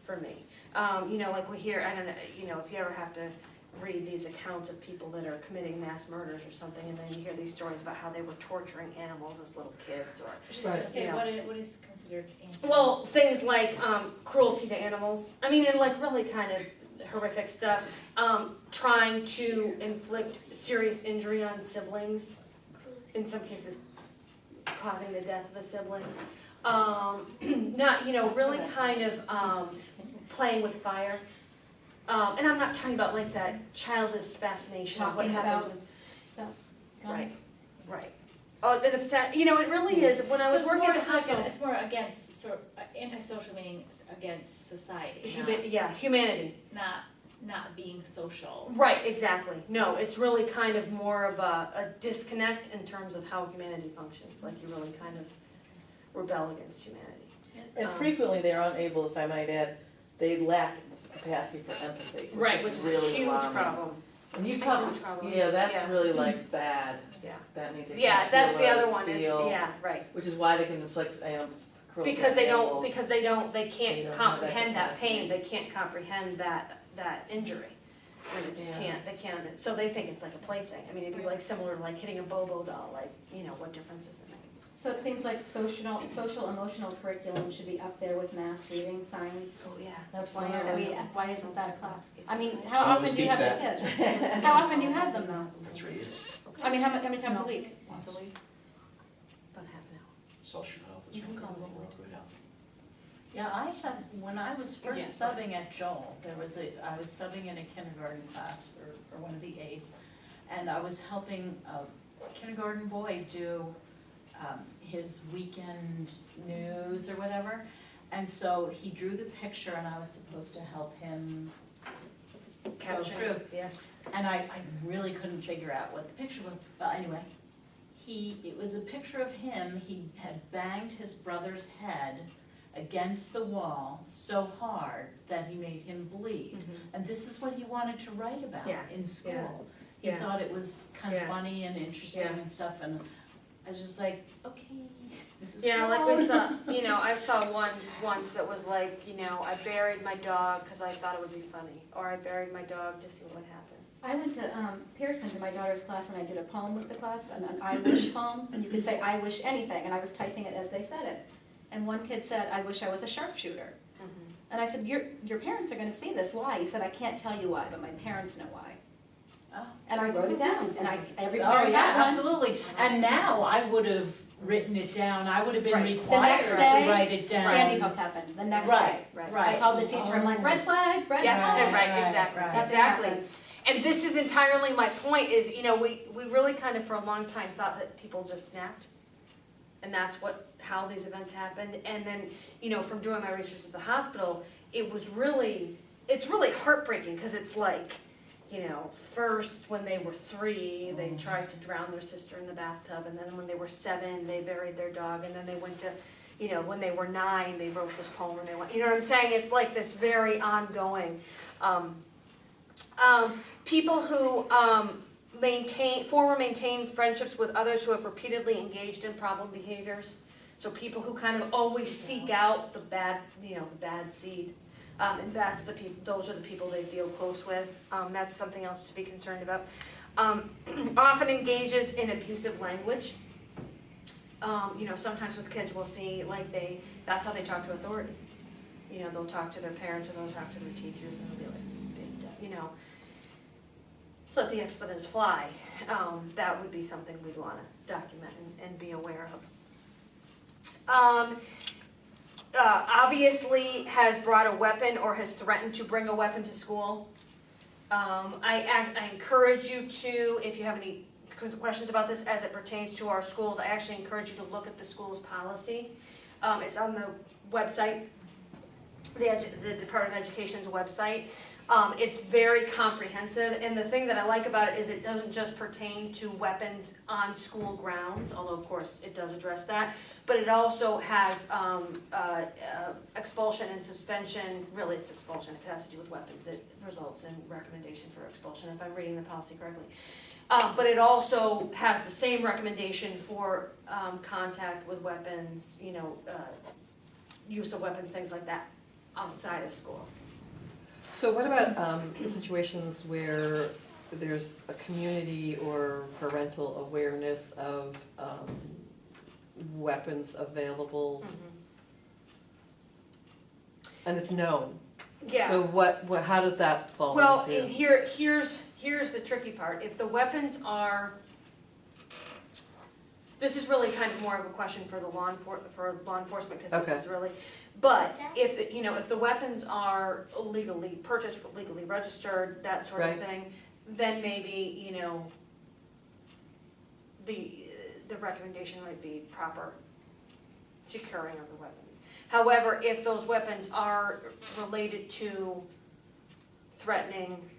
for me. Like we hear, I don't know, if you ever have to read these accounts of people that are committing mass murders or something, and then you hear these stories about how they were torturing animals as little kids, or I was just gonna say, what is considered anti? well, things like cruelty to animals. I mean, and like really kind of horrific stuff. Trying to inflict serious injury on siblings, in some cases causing the death of a sibling. Really kind of playing with fire. And I'm not talking about like that childish fascination of what Talking happens about when, stuff. right, right. Oh, then it really is, when I was working at the hospital. It's more against, sort of, antisocial meaning against society, Humanity. not being social. Right, exactly. No, it's really kind of more of a disconnect in terms of how humanity functions, like you really kind of rebel against humanity. And frequently they're unable, if I might add, they lack capacity for empathy. Right, which is a really huge alarming. problem. And you A come, huge problem. yeah, that's Yeah. really like bad. Yeah. That means they Yeah, can't that's feel the other others one, is, feel, yeah, right. which is why they can inflict, cruelty Because on they animals. they can't They don't have that comprehend that capacity. pain, they can't comprehend that injury. And they just Yeah. they can't, so they think it's like a plaything. I mean, it'd be like similar to like hitting a Bobo doll, like, what difference does it make? So it seems like social emotional curriculum should be up there with math, reading, science. Oh, yeah. Why isn't that a class? I mean, Some how of us often do you teach have the kids? How often do you have them though? For 3 years. I mean, how many times a week? Once a week. About half an hour. Social health is You can one call thing, them. world good health. Yeah, when I was Yeah. first subbing at Joel, I was subbing in a kindergarten class for one of the aides, and I was helping a kindergarten boy do his weekend news or whatever. And so he drew the picture and I was supposed to help him go through. Yeah. And I really couldn't figure out what the picture was. But anyway, it was a picture of him. He had banged his brother's head against the wall so hard that he made him bleed. And this is what he wanted to write about Yeah. in school. He Yeah. thought it was kind of Yeah. funny and interesting Yeah. and stuff, and I was just like, okay, this is Yeah, like cool. we saw, I saw one once that was like, I buried my dog because I thought it would be funny, or I buried my dog to see what would happen. I went to Pearson to my daughter's class and I did a poem with the class, an I wish poem, and you could say I wish anything, and I was typing it as they said it. And one kid said, I wish I was a sharpshooter. And I said, your parents are gonna see this, why? He said, I can't tell you why, but my parents know why. Oh. And I wrote it down, and every Oh, parent yeah, got one. absolutely. And now I would have written it down. I would have been Right. The next required day, to write it down. Sandy Hook happened, the next day. Right, Right. right. I called the teacher, I'm like, red flag, red Yeah, flag. right, exactly, right. That's exactly. happened. And this is entirely my point is, we really kind of for a long time thought that people just snapped. And that's how these events happened. And then, from doing my research at the hospital, it's really heartbreaking because it's like, first when they were 3, they tried to drown their sister in the bathtub. And then when they were 7, they buried their dog. And then they went to, you know, when they were 9, they wrote this poem and they went, you know what I'm saying? It's like this very ongoing. People who maintain friendships with others who have repeatedly engaged in problem behaviors. So people who kind of always seek out the bad, you know, the bad seed. And that's the people, those are the people they feel close with. That's something else to be concerned about. Often engages in abusive language. You know, sometimes with kids we'll see like that's how they talk to authority. You know, they'll talk to their parents or they'll talk to their teachers and they'll be like, you know, let the expletives fly. That would be something we'd want to document and be aware of. Obviously has brought a weapon or has threatened to bring a weapon to school. I encourage you to, if you have any questions about this as it pertains to our schools, I actually encourage you to look at the school's policy. It's on the website, the Department of Education's website. It's very comprehensive, and the thing that I like about it is it doesn't just pertain to weapons on school grounds, although of course it does address that, but it also has expulsion and suspension. Really it's expulsion. If it has to do with weapons, it results in recommendation for expulsion, if I'm reading the policy correctly. But it also has the same recommendation for contact with weapons, you know, use of weapons, things like that, outside of school. So what about situations where there's a community or parental awareness of weapons available and it's known? Yeah. So what how does that fall Well, into? here's the tricky part. If the weapons are, this is really kind of more of a question for the law enforcement, because this is really, but if, you know, if the weapons are legally purchased, legally registered, that sort of thing, then maybe, you know, the recommendation might be proper securing of the weapons. However, if those weapons are related to threatening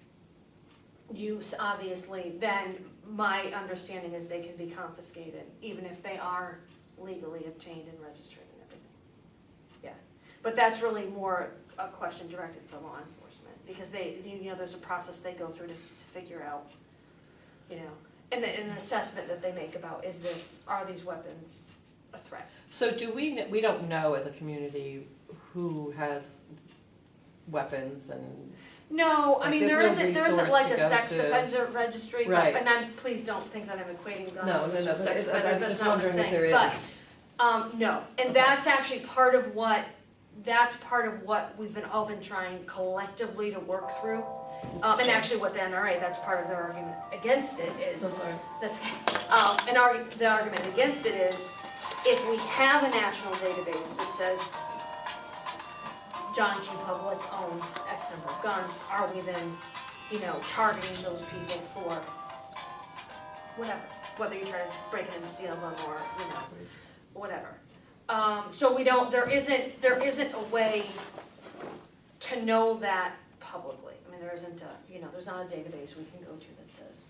use, obviously, then my understanding is they can be confiscated, even if they are legally obtained and registered and everything. Yeah, but that's really more a question directed for law enforcement, because they, you know, there's a process they go through to figure out, you know, and an assessment that they make about are these weapons a threat? So do we don't know as a community who has weapons and. No, I mean, there isn't like a sex to- offender registry, Right. but please don't think that I'm equating gun No, owners no, with sex I'm offenders, just that's not what I'm wondering if there saying. is. But, no, and that's actually part of what we've all been trying collectively to work through. And actually what the NRA, that's part of their argument against it is, So sorry. that's okay. The argument against it is, if we have a national database that says John Q. Public owns X number of guns, are we then, you know, targeting those people for whatever, whether you're trying to break in and steal them or, you know, whatever. So we don't, there isn't a way to know that publicly. I mean, there isn't a, you know, there's not a database we can go to that says,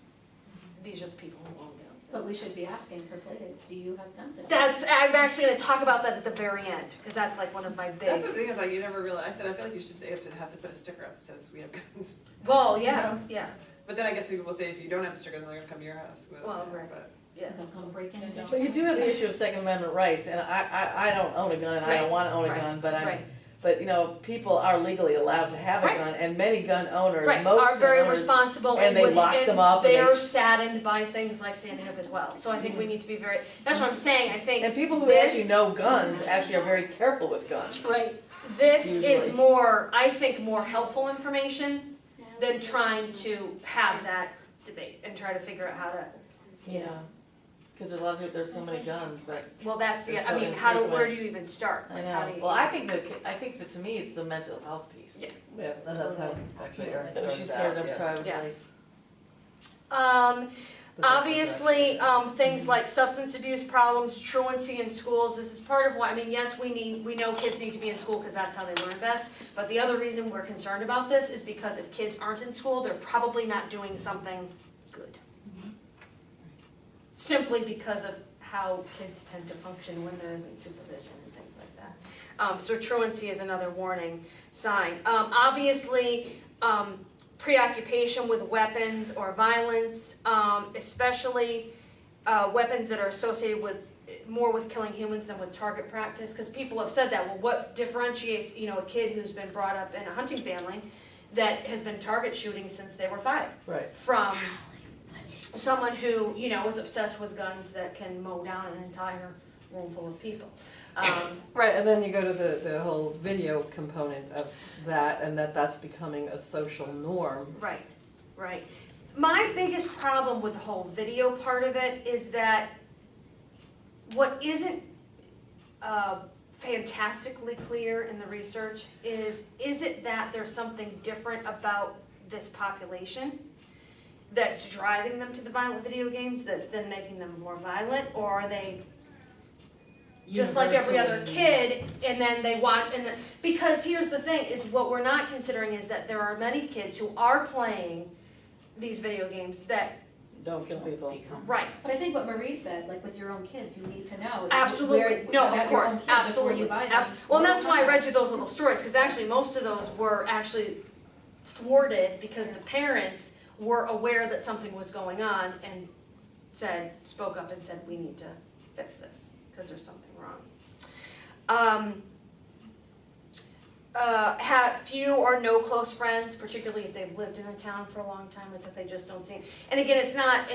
these are the people who own guns. But we should be asking for play-dates, do you have guns? I'm actually gonna talk about that at the very end, because that's like one of my big. That's the thing, is like, you never realize, I said, I feel like you should have to put a sticker up that says we have guns. Well, yeah, yeah, But then I guess people will say, if you don't have a sticker, then they're gonna come to your house. Well, right. But yeah. They'll come break in and go. But you do have the issue of Second Amendment rights, and I don't own a gun, and I don't wanna own a gun, but you know, people are legally allowed to have a Right. gun, and many gun owners, Right, most are gun very owners, responsible and they would- lock them up, and they're they- saddened by things like Sandy Hook as well. So I think we need to be very, that's what I'm saying, I think. and people who this- actually know guns actually are very careful with guns. Right, this Usually. is more, I think, more helpful information than trying to have that debate and try to figure out how to, Yeah, because there's a lot of people, there's so many guns, but well, that's the, There's I so mean, infrequent. where do you even start? I Like, how do know. you? Well, I think that to me, it's the mental health piece. Yeah. Yeah, and that's how actually Erin That she started up, so I was Yeah. like. Obviously, things like substance abuse problems, truancy in schools, this is part of why, I mean, yes, we know kids need to be in school because that's how they learn best, but the other reason we're concerned about this is because if kids aren't in school, they're probably not doing something good. Simply because of how kids tend to function when there isn't supervision and things like that. So truancy is another warning sign. Obviously, preoccupation with weapons or violence, especially weapons that are associated with more with killing humans than with target practice, because people have said that. Well, what differentiates, a kid who's been brought up in a hunting family that has been target shooting since they were 5, Right. from someone who, is obsessed with guns that can mow down an entire room full of people. Right, and then you go to the whole video component of that, and that's becoming a social norm. Right, right. My biggest problem with the whole video part of it is that what isn't fantastically clear in the research is it that there's something different about this population that's driving them to the violent video games than making them more violent, or are they just like every other kid, and then they want, because here's the thing, is what we're not considering is that there are many kids who are playing these video games that, Don't kill people. right, But I think what Marie said, like with your own kids, you need to know. absolutely, no, about of your own course, kid before absolutely. you buy them. Well, and that's why I read you those little stories, because actually most of those were actually thwarted because the parents were aware that something was going on and spoke up and said, we need to fix this, because there's something wrong. Have few or no close friends, particularly if they've lived in a town for a long time, like if they just don't see. And again,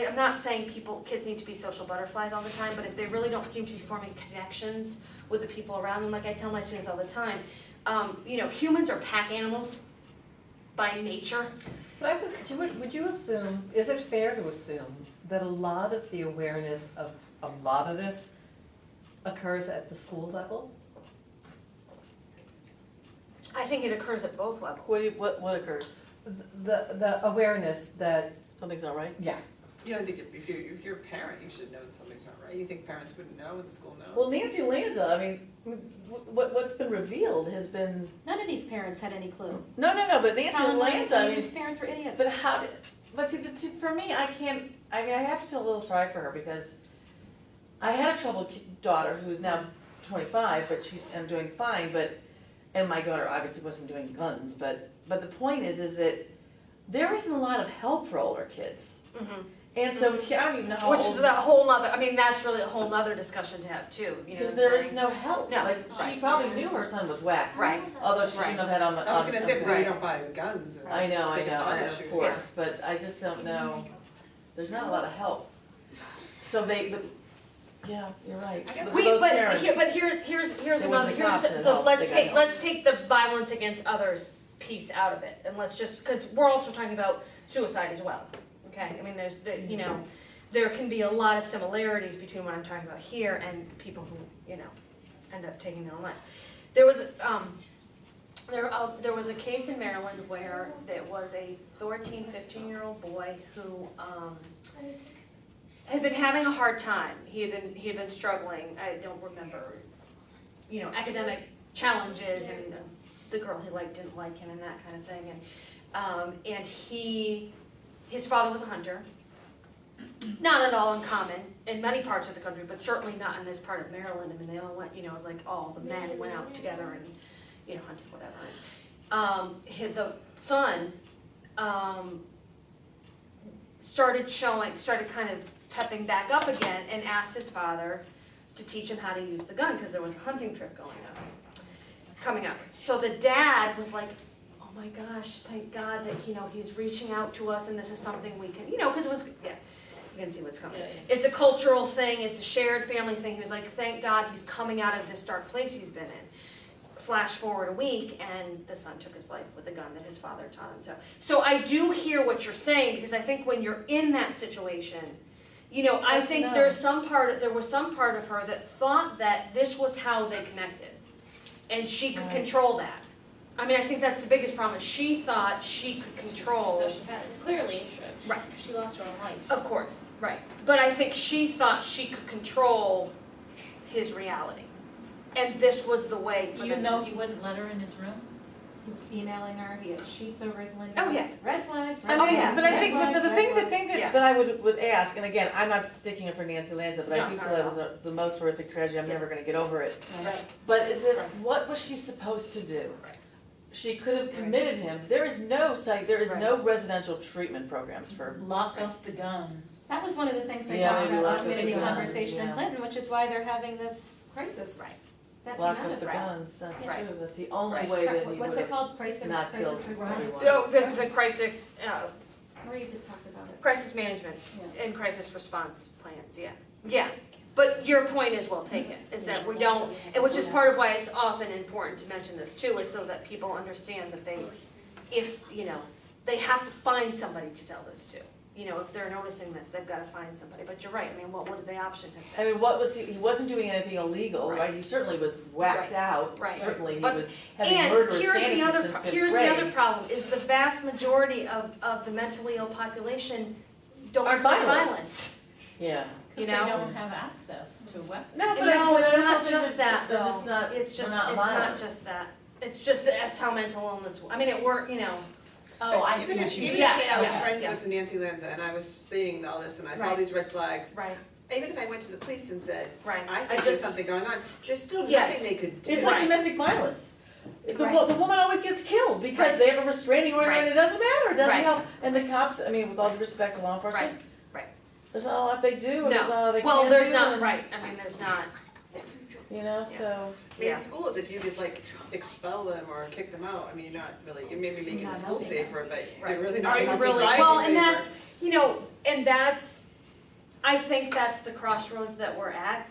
I'm not saying kids need to be social butterflies all the time, but if they really don't seem to be forming connections with the people around them, like I tell my students all the time, humans are pack animals by nature. But would you assume, is it fair to assume that a lot of the awareness of a lot of this occurs at the school level? I think it occurs at both levels. What occurs? The awareness that, Something's not right? yeah. You don't think if you're a parent, you should know that something's not right? You think parents wouldn't know and the school knows? Well, Nancy Lanza, I mean, what's been revealed has been, None of these parents had any clue. no, but Nancy Colin Lanza, Lanza, I mean, these parents were idiots. but see, for me, I have to feel a little sorry for her because I had a troubled daughter who's now 25, but she's doing fine, and my daughter obviously wasn't doing guns, but the point is that there isn't a lot of help for older kids. Mm-hmm. And so, I don't even know how Which old. is that whole nother, that's really a whole nother discussion to have too, Because there is no help. No, Like, she right. probably knew her son was whacked. Right. Although she shouldn't have had on the. I was gonna say, but then Right. you don't buy the guns and I know, take a target of shooting. course, but I just don't know, there's not a lot of help. So yeah, you're right. I guess For those parents, here's There another, wasn't cops to help, let's they got take, help. let's take the violence against others piece out of it, and let's just, because we're also talking about suicide as well, okay? There can be a lot of similarities between what I'm talking about here and people who, end up taking their own lives. There was a case in Maryland where there was a 14, 15-year-old boy who, had been having a hard time. He had been struggling. I don't remember, academic challenges, and the girl he liked didn't like him and that kind of thing. And his father was a hunter. Not at all uncommon in many parts of the country, but certainly not in this part of Maryland. I mean, they all went, it was like all the men went out together and, hunted, whatever. The son started kind of pepping back up again and asked his father to teach him how to use the gun because there was a hunting trip coming up. So the dad was like, oh my gosh, thank God that, he's reaching out to us and this is something we can, because it was, yeah, you can see what's coming. Yeah. It's a cultural thing, it's a shared family thing. He was like, thank God he's coming out of this dark place he's been in. Flash forward a week, and the son took his life with a gun that his father taught him. So I do hear what you're saying, because I think when you're in that situation, I think there was some part of her that thought that this was how they connected, and she could control that. I think that's the biggest problem. She thought she could control. So she had, clearly, Right. she lost her own life. Of course, right. But I think she thought she could control his reality. And this was the way for Even them though he wouldn't let her in his room? He was emailing her, he had sheets over his windows. Oh, yes. Red flags, I red mean, flags, yeah. but I red think flags, the red thing flags. Yeah. that I would ask, and again, I'm not sticking up for Nancy Lanza, but I No, do not feel at that was the most horrific tragedy. I'm never gonna get over it. Right. But is it, what was she supposed to do? Right. She could have committed him. There is no site, there is Right. no residential treatment programs for, Lock up the guns. That was one of the things they Yeah, talked maybe about lock in up the community guns, conversation in yeah. Clinton, which is why they're having this crisis. Right. That lock came out up of the that. guns. That's Right. true. That's the only Right. way that he would What's it have. called, crisis not killed response? everyone. So the crisis, Marie just talked about it. crisis management Yeah. and crisis response plans, yeah. Yeah, but your point is well taken, is that we don't, and which is part of why it's often important to mention this too, is so that people understand that they, if, you know, they have to find somebody to tell this to. You know, if they're noticing this, they've gotta find somebody, but you're right, I mean, what would the option have been? I mean, what was he wasn't doing anything illegal, Right. right? He certainly was whacked Right. out. Right. Certainly he But- was having And murderous here's the fantasies other, since fifth here's the grade. other problem, is the vast majority of the mentally ill population don't Are commit violent. violence. Yeah. You Because know? they don't have access to weapons. No, No, it's not just that they're though. just not, It's just, they're not it's not violent. just that. It's just, that's how mental illness, I mean, it work, you know. Oh, I Even see if, what you even mean. if say I was Yeah, friends yeah. with Nancy Lanza and I was seeing all this and I saw Right. these red flags, Right. even if I went to the police and said, Right. I think there's something going on, there's still Yes. nothing they could do. It's like Right. domestic violence. The, Right. the woman always gets killed because Right. they have a restraining order Right. and it doesn't matter, it doesn't Right. help. And the cops, I mean, with all due respect to law enforcement, Right. there's not a lot they do, and there's not a lot they Well, can there's do, not, and, right, I mean, there's not, you know, Yeah. so. I mean, Yeah. in schools, if you just like expel them or kick them out, I mean, you're not really, you're maybe making the Not school helping safer, but Right. you're really Are not you making really, society well, and safer. that's, you know, and that's, I think that's the crossroads that we're at,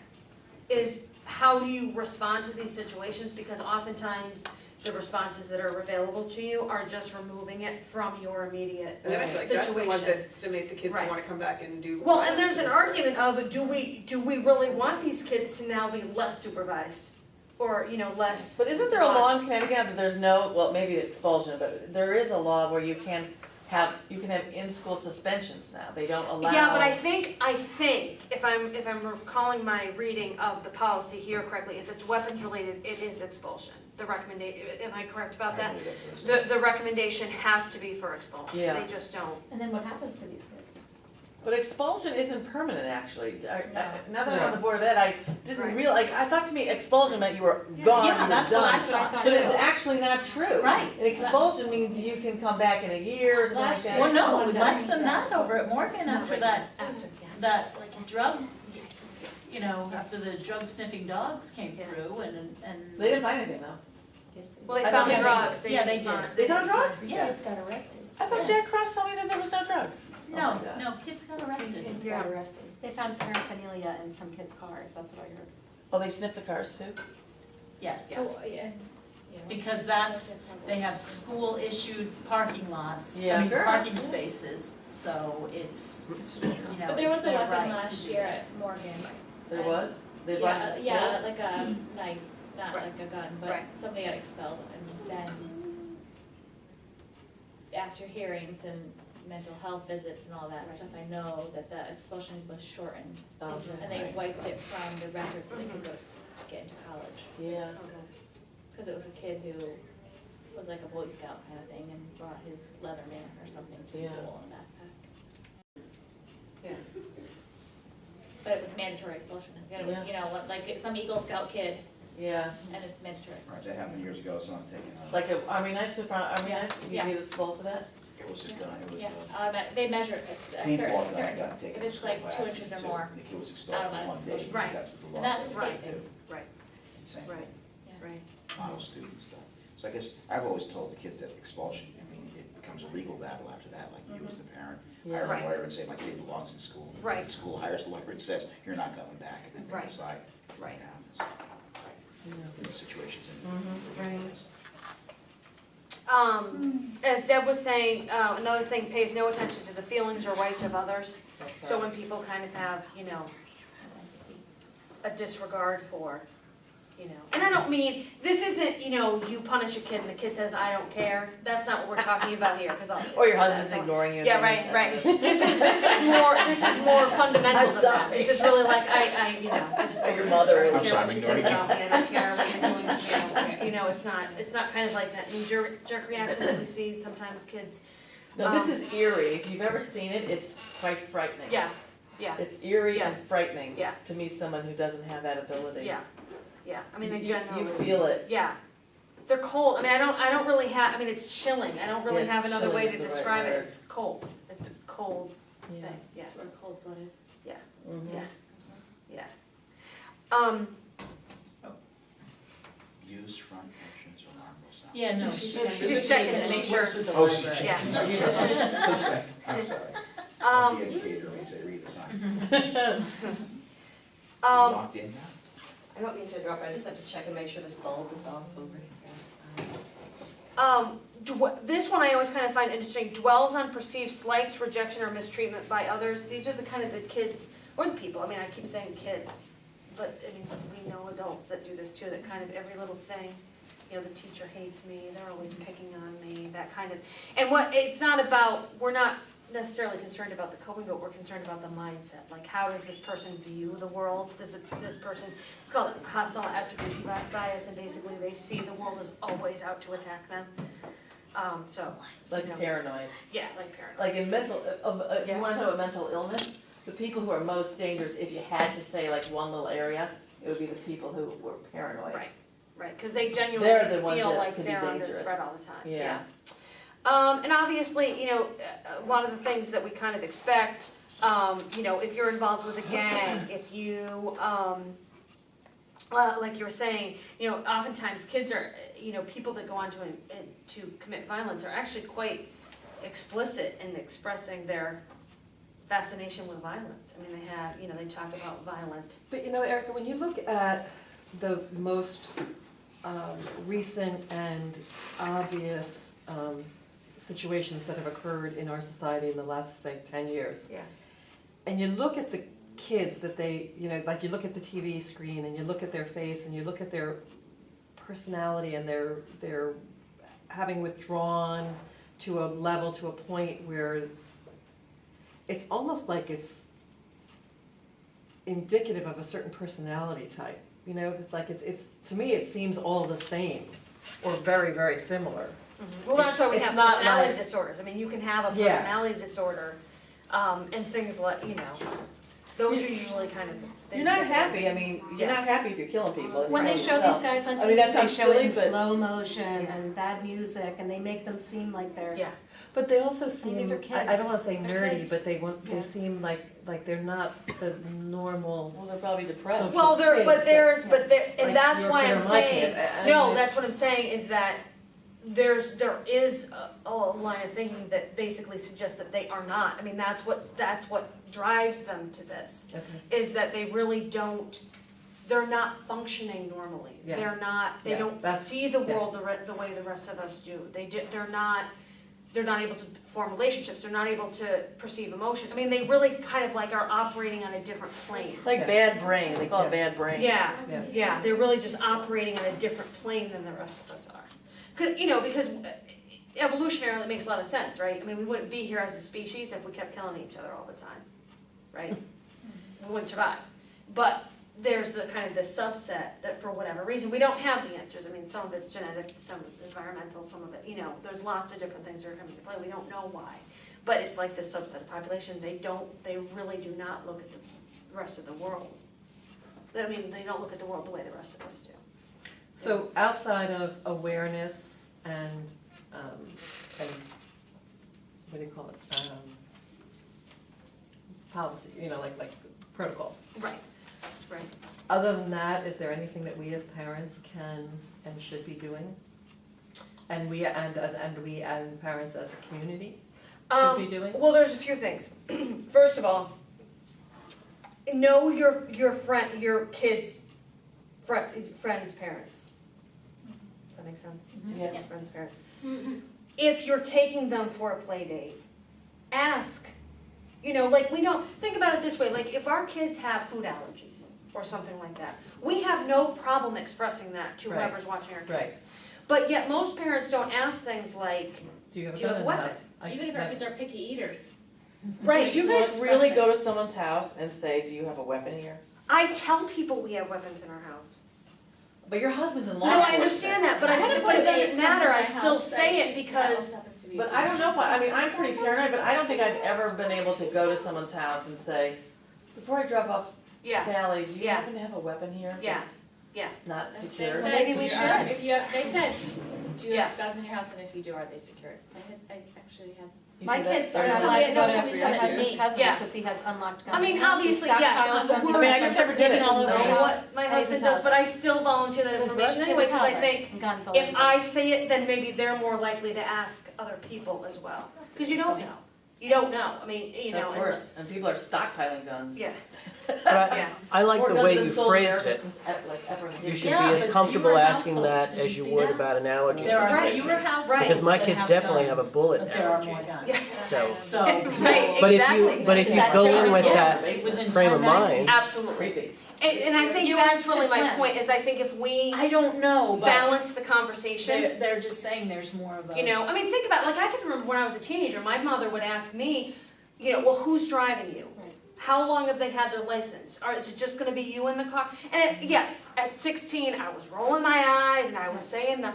is how do you respond to these situations? Because oftentimes, the responses that are available to you are just removing it from your immediate And then I feel like that's the ones that situation. stimulate the kids to Right. wanna come back and do. Well, and there's an violence. argument of, do we really want these kids to now be less supervised? Or, you know, less But isn't there a law in watched? Connecticut that there's no, well, maybe expulsion, but there is a law where you can have in-school suspensions now. They don't allow. Yeah, but I think, if I'm recalling my reading of the policy here correctly, if it's weapons related, it is expulsion. The recommendation, am I correct about that? I believe that's what it says. The recommendation has to be for expulsion, Yeah. they just don't. And then what happens to these kids? But expulsion isn't permanent, actually. Now that I'm No. on the board of ed, I didn't Right. realize, I thought to me expulsion meant you were gone, you Yeah, were that's what I done. thought But it's too. actually not true. Right. An expulsion means you can come back in a year or something like Last that. year- Well, no, Someone less died. than that over at Morgan after that, After, yeah. that drug, you know, after the drug sniffing dogs came through and. They didn't find anything though. Well, they I found thought- drugs, Yeah, they did did. not. They found drugs? Yes. Kids got arrested. I thought Yes. Jack Cross told me that there was no drugs. Oh No, my God. no, kids got arrested. Kids got arrested. They found paraphernalia in some kids' cars, that's what I heard. Oh, they sniffed the cars too? Yes, Oh, yeah. because that's, they have school-issued parking lots, Yeah. I mean, Sure. parking spaces, so it's, you know, But there it's was a their weapon right last to do year that. at Morgan. There And- was? They brought it Yeah, to school? yeah, like a knife, not Right. like a gun, but Right. somebody got expelled and then after hearings and mental health visits and all that Right. stuff, I know that the expulsion was shortened. Oh, And they Right. wiped it from the record so they could go get into college. Yeah. Cause it was a kid who was like a Boy Scout kind of thing and brought his Leatherman or something to Yeah. school in a backpack. Yeah. But it was mandatory expulsion. Again, it was, Yeah. you know, like some Eagle Scout kid Yeah. and it's mandatory. Right, that happened years ago, someone taking a, Like a Army knife in front, Army Yeah. knife, you Yeah. gave us full for that? it was a gun, it was Yeah, a they measure it, it's a paintball certain, gun that certain, got taken if to it's school like by 2 inches or accident, more. so the kid was expelled for automatic one day, expulsion. because Right. that's what the And law that's says the they state do. Right, Same right, Yeah. right. Model student stuff. So I guess, I've always told the kids that expulsion, I mean, it becomes a legal battle after that, like you as the parent. Yeah. Hire Right. a lawyer and say, my kid belongs in school. Right. The school hires a lawyer and says, you're not coming back, and then they Right. decide what Right. happens Yeah. in the situations in. Mhm. Right. As Deb was saying, another thing, pays no attention to the feelings or rights of others. So when people kind of have, you know, a disregard for, you know, and I don't mean, this isn't, you know, you punish a kid and the kid says, I don't care. That's not what we're talking about here, because Or your husband's ignoring you. Yeah, right. This is more fundamental I'm than that. sorry. This is really like, you know, I just Or your mother. I'm sorry, I'm ignoring you. I don't care what you're doing to me. You know, it's not kind of like that knee-jerk reaction that we see sometimes kids. No, this is eerie. If you've ever seen it, it's quite frightening. Yeah, yeah, It's eerie Yeah. and frightening Yeah. to meet someone who doesn't have that ability. yeah, yeah. I mean, they You generally. feel it. Yeah. They're cold. I mean, I don't really have, I mean, it's chilling. I don't really Yeah, have another way to chilling is the right describe it. word. It's cold. It's a cold Yeah. thing, yeah, Sort of cold-blooded. Mhm. yeah, yeah. Um, Use front actions or harmful sounds. Yeah, no, She's checking to make sure. Works with the Oh, she's library. checking. Yeah. I'm sorry. Just a sec. I'm sorry. That's um, the educator, when you say read the sign. um, Locked in now? I don't mean to interrupt, I just have to check and make sure this bulb is off over here. This one I always kind of find interesting, dwells on perceived slights, rejection, or mistreatment by others. These are the kind of the kids, or the people, I mean, I keep saying kids, but I mean, we know adults that do this too, that kind of every little thing, you know, the teacher hates me, they're always picking on me, that kind of, and it's not about, we're not necessarily concerned about the coping, but we're concerned about the mindset, like how does this person view the world, this person, it's called hostile attribution bias, and basically they see the world as always out to attack them. So, Like you know, paranoid. yeah, like paranoid. Like in mental, if Yeah. you want to know about mental illness, the people who are most dangerous, if you had to say like one little area, it would be the people who were paranoid. Right, right, because they genuinely They're the ones feel that like could be they're under dangerous. threat all the time, Yeah. And obviously, you know, a lot of the things that we kind of expect, you know, if you're involved with a gang, if you, like you were saying, you know, oftentimes kids are, you know, people that go on to commit violence are actually quite explicit in expressing their fascination with violence. I mean, they have, you know, they talk about violent. But you know, Erica, when you look at the most recent and obvious situations that have occurred in our society in the last, say, 10 years, Yeah. and you look at the kids that they, you know, like you look at the TV screen and you look at their face and you look at their personality and they're having withdrawn to a level, to a point where it's almost like it's indicative of a certain personality type. You know, it's like it's to me it seems all the same or very, very similar. Well, that's why we It's have not personality like- disorders. I mean, you can have a Yeah. personality disorder, and things like, you know, those are usually kind of. You're not happy, I mean, you're Yeah. not happy if you're killing people. When they show these guys on I mean, TV, that they sounds show it in silly, but- slow motion Yeah. and bad music, and they make them seem like they're. Yeah. But they also seem, these are I don't wanna kids. say They're nerdy, kids. but they Yeah. seem like they're not the normal. Well, they're probably depressed. Well, kids but there's, that- but there, and like that's your why kid I'm or my saying, kid. I no, mean, that's what I'm saying is that there is a line of thinking that basically suggests that they are not. I mean, that's what drives them to this. Okay. Is that they really don't, they're not functioning normally. Yeah. They're not, they Yeah, don't that's- see the yeah. world the way the rest of us do. They're not able to form relationships, they're not able to perceive emotion. I mean, they really kind of like are operating on a different plane. It's like Yeah. bad brain, they call Yeah. it bad brain. Yeah, Yeah. yeah, they're really just operating on a different plane than the rest of us are. Because evolutionarily it makes a lot of sense, right? I mean, we wouldn't be here as a species if we kept killing each other all the time, right? We wouldn't survive. But there's the kind of the subset that for whatever reason, we don't have the answers. I mean, some of it's genetic, some of it's environmental, some of it, you know, there's lots of different things that are coming into play. We don't know why. But it's like this subset of population, they really do not look at the rest of the world. I mean, they don't look at the world the way the rest of us do. So outside of awareness and what do you call it? Policy, you know, like protocol. Right, right. Other than that, is there anything that we as parents can and should be doing? And we and parents as a community should be doing? Well, there's a few things. First of all, know your kids' friends' parents. Does that make sense? Yeah. Yes, friends' parents. If you're taking them for a play date, ask. You know, like think about it this way, like if our kids have food allergies or something like that, we have no problem expressing that to Right. whoever's watching our kids. Right. But yet most parents don't ask things like, Do you have a Do you have gun a in the weapon? house? Even if our kids are picky eaters. Right, do you guys Well, really express go to someone's house and say, do you have a weapon here? I tell people we have weapons in our house. But your husband's in law No, I enforcement. understand that, but I had to but put it doesn't a matter, I in my still house say that it she's- because, that happens to be- But I don't know if I mean, I'm pretty paranoid, but I don't think I've ever been able to go to someone's house and say, before I drop off yeah, Sally, do you Yeah. happen to have a weapon here? Yeah. that's Yeah. Not They secure? said, Maybe do we you- should. If you, they said, do you Yeah. have guns in your house, and if you do, are they secured? I actually had. You My see that? kids Or are is not it- allowed to go to Somebody my said it to husband's me. cousins Yeah. because he has unlocked guns. I mean, He obviously, stockpiles yes, them. we're I mean, I just never did it. all over know his house. what my And he's a husband does, but I still volunteer that He's information what? anyway, He's a because I toddler. think And guns all if over. I say it, then maybe they're more likely to ask other people as well. Because you don't know. You don't know. I mean, you know. Of course, and people are stockpiling guns. Yeah, But yeah. I like More the guns way than you sold in phrased America it. since, like, ever. You should Yeah, be as but comfortable fewer asking households. that Did as you you see would that? about analogies. There are Right. fewer households Because my that kids have definitely have a guns, bullet but there are allergy. more guns. Yeah. So, So. Right, but exactly. if Is you that go true? in with Yes, that it was in frame of Time magazine. mind, Absolutely. Creepy. And I think You that's were really my 6'1". point, is I think if we I don't know, but balance the conversation, they're just saying there's more of a. you know, I mean, think about, like, I can remember when I was a teenager, my mother would ask me, you know, well, who's driving you? Right. How long have they had their license? Or is it just gonna be you in the car? And yes, at 16, I was rolling my eyes and I was saying them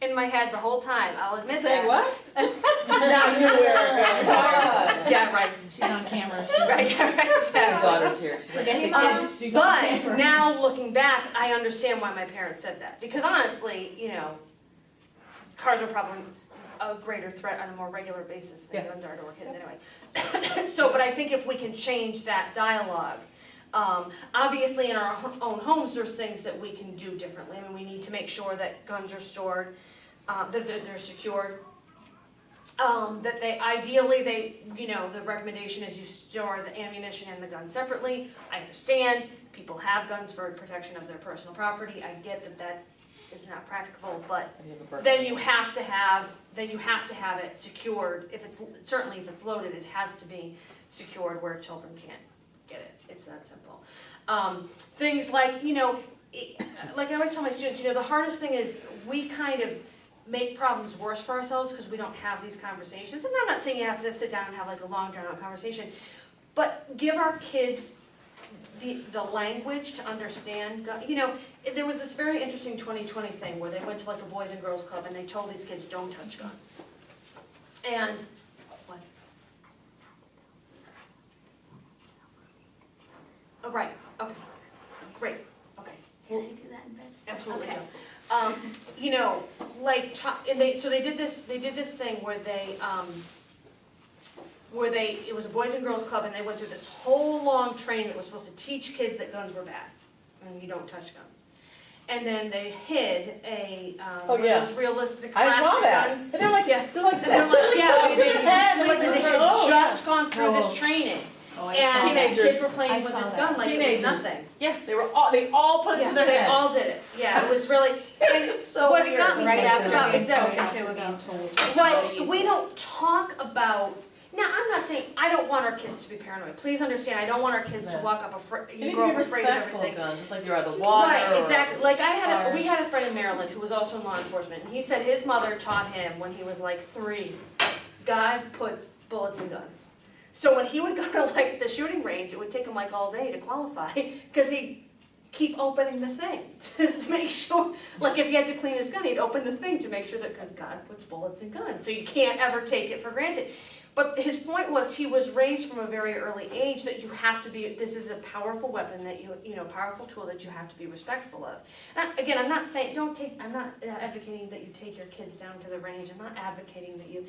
in my head the whole time, I'll admit that. Say what? Now I knew where it was. Yeah, right, She's on camera. right, right, My exactly. daughter's here. She's like, "Hey, kids, do something." But now looking back, I understand why my parents said that. Because honestly, you know, cars are probably a greater threat on a more regular basis than Yeah. guns are to our kids anyway. So, but I think if we can change that dialogue, obviously in our own homes, there's things that we can do differently. I mean, we need to make sure that guns are stored, that they're secured. That they, ideally, you know, the recommendation is you store the ammunition and the gun separately. I understand, people have guns for protection of their personal property, I get that that is not practicable, but You have a birthday. then you have to have it secured. If it's, certainly if it's loaded, it has to be secured where children can't get it, it's that simple. Things like, you know, like I always tell my students, you know, the hardest thing is we kind of make problems worse for ourselves because we don't have these conversations. And I'm not saying you have to sit down and have like a long drawn out conversation, but give our kids the language to understand. You know, there was this very interesting 2020 thing where they went to like a Boys and Girls Club and they told these kids, don't touch guns. And, what? Oh, right, okay, great, okay. Can I do that in bed? Absolutely. Okay. You know, like, and they did this thing where it was a Boys and Girls Club, and they went through this whole long training that was supposed to teach kids that guns were bad, and you don't touch guns. And then they hid one of those realistic I saw plastic that. guns. And they're like, Yeah. they're like, They're like, yeah, It's in the pen. they had Oh, just gone through this Oh. training, Oh, I and saw that. the kids were playing I with saw this that. gun like it was Teenagers. nothing. Yeah, they all put it Yeah, to their they heads. all did it, yeah, it was really, and So what it weird. got me Right thinking after about being is that spoken to about. but we don't talk about, now, I'm not saying, I don't want our kids to be paranoid, please understand, I don't want our kids to No. walk up afraid, You need grow to up be afraid of respectful of everything. guns, just like you're out of the water. Right, or exactly, like we cars. had a friend in Maryland who was also in law enforcement, and he said his mother taught him when he was like 3, God puts bullets in guns. So when he would go to like the shooting range, it would take him like all day to qualify, because he'd keep opening the thing to make sure, like if he had to clean his gun, he'd open the thing to make sure that, because God puts bullets in guns, so you can't ever take it for granted. But his point was, he was raised from a very early age that you have to be, this is a powerful weapon that you know, powerful tool that you have to be respectful of. And again, I'm not saying, I'm not advocating that you take your kids down to the range, I'm not advocating that you,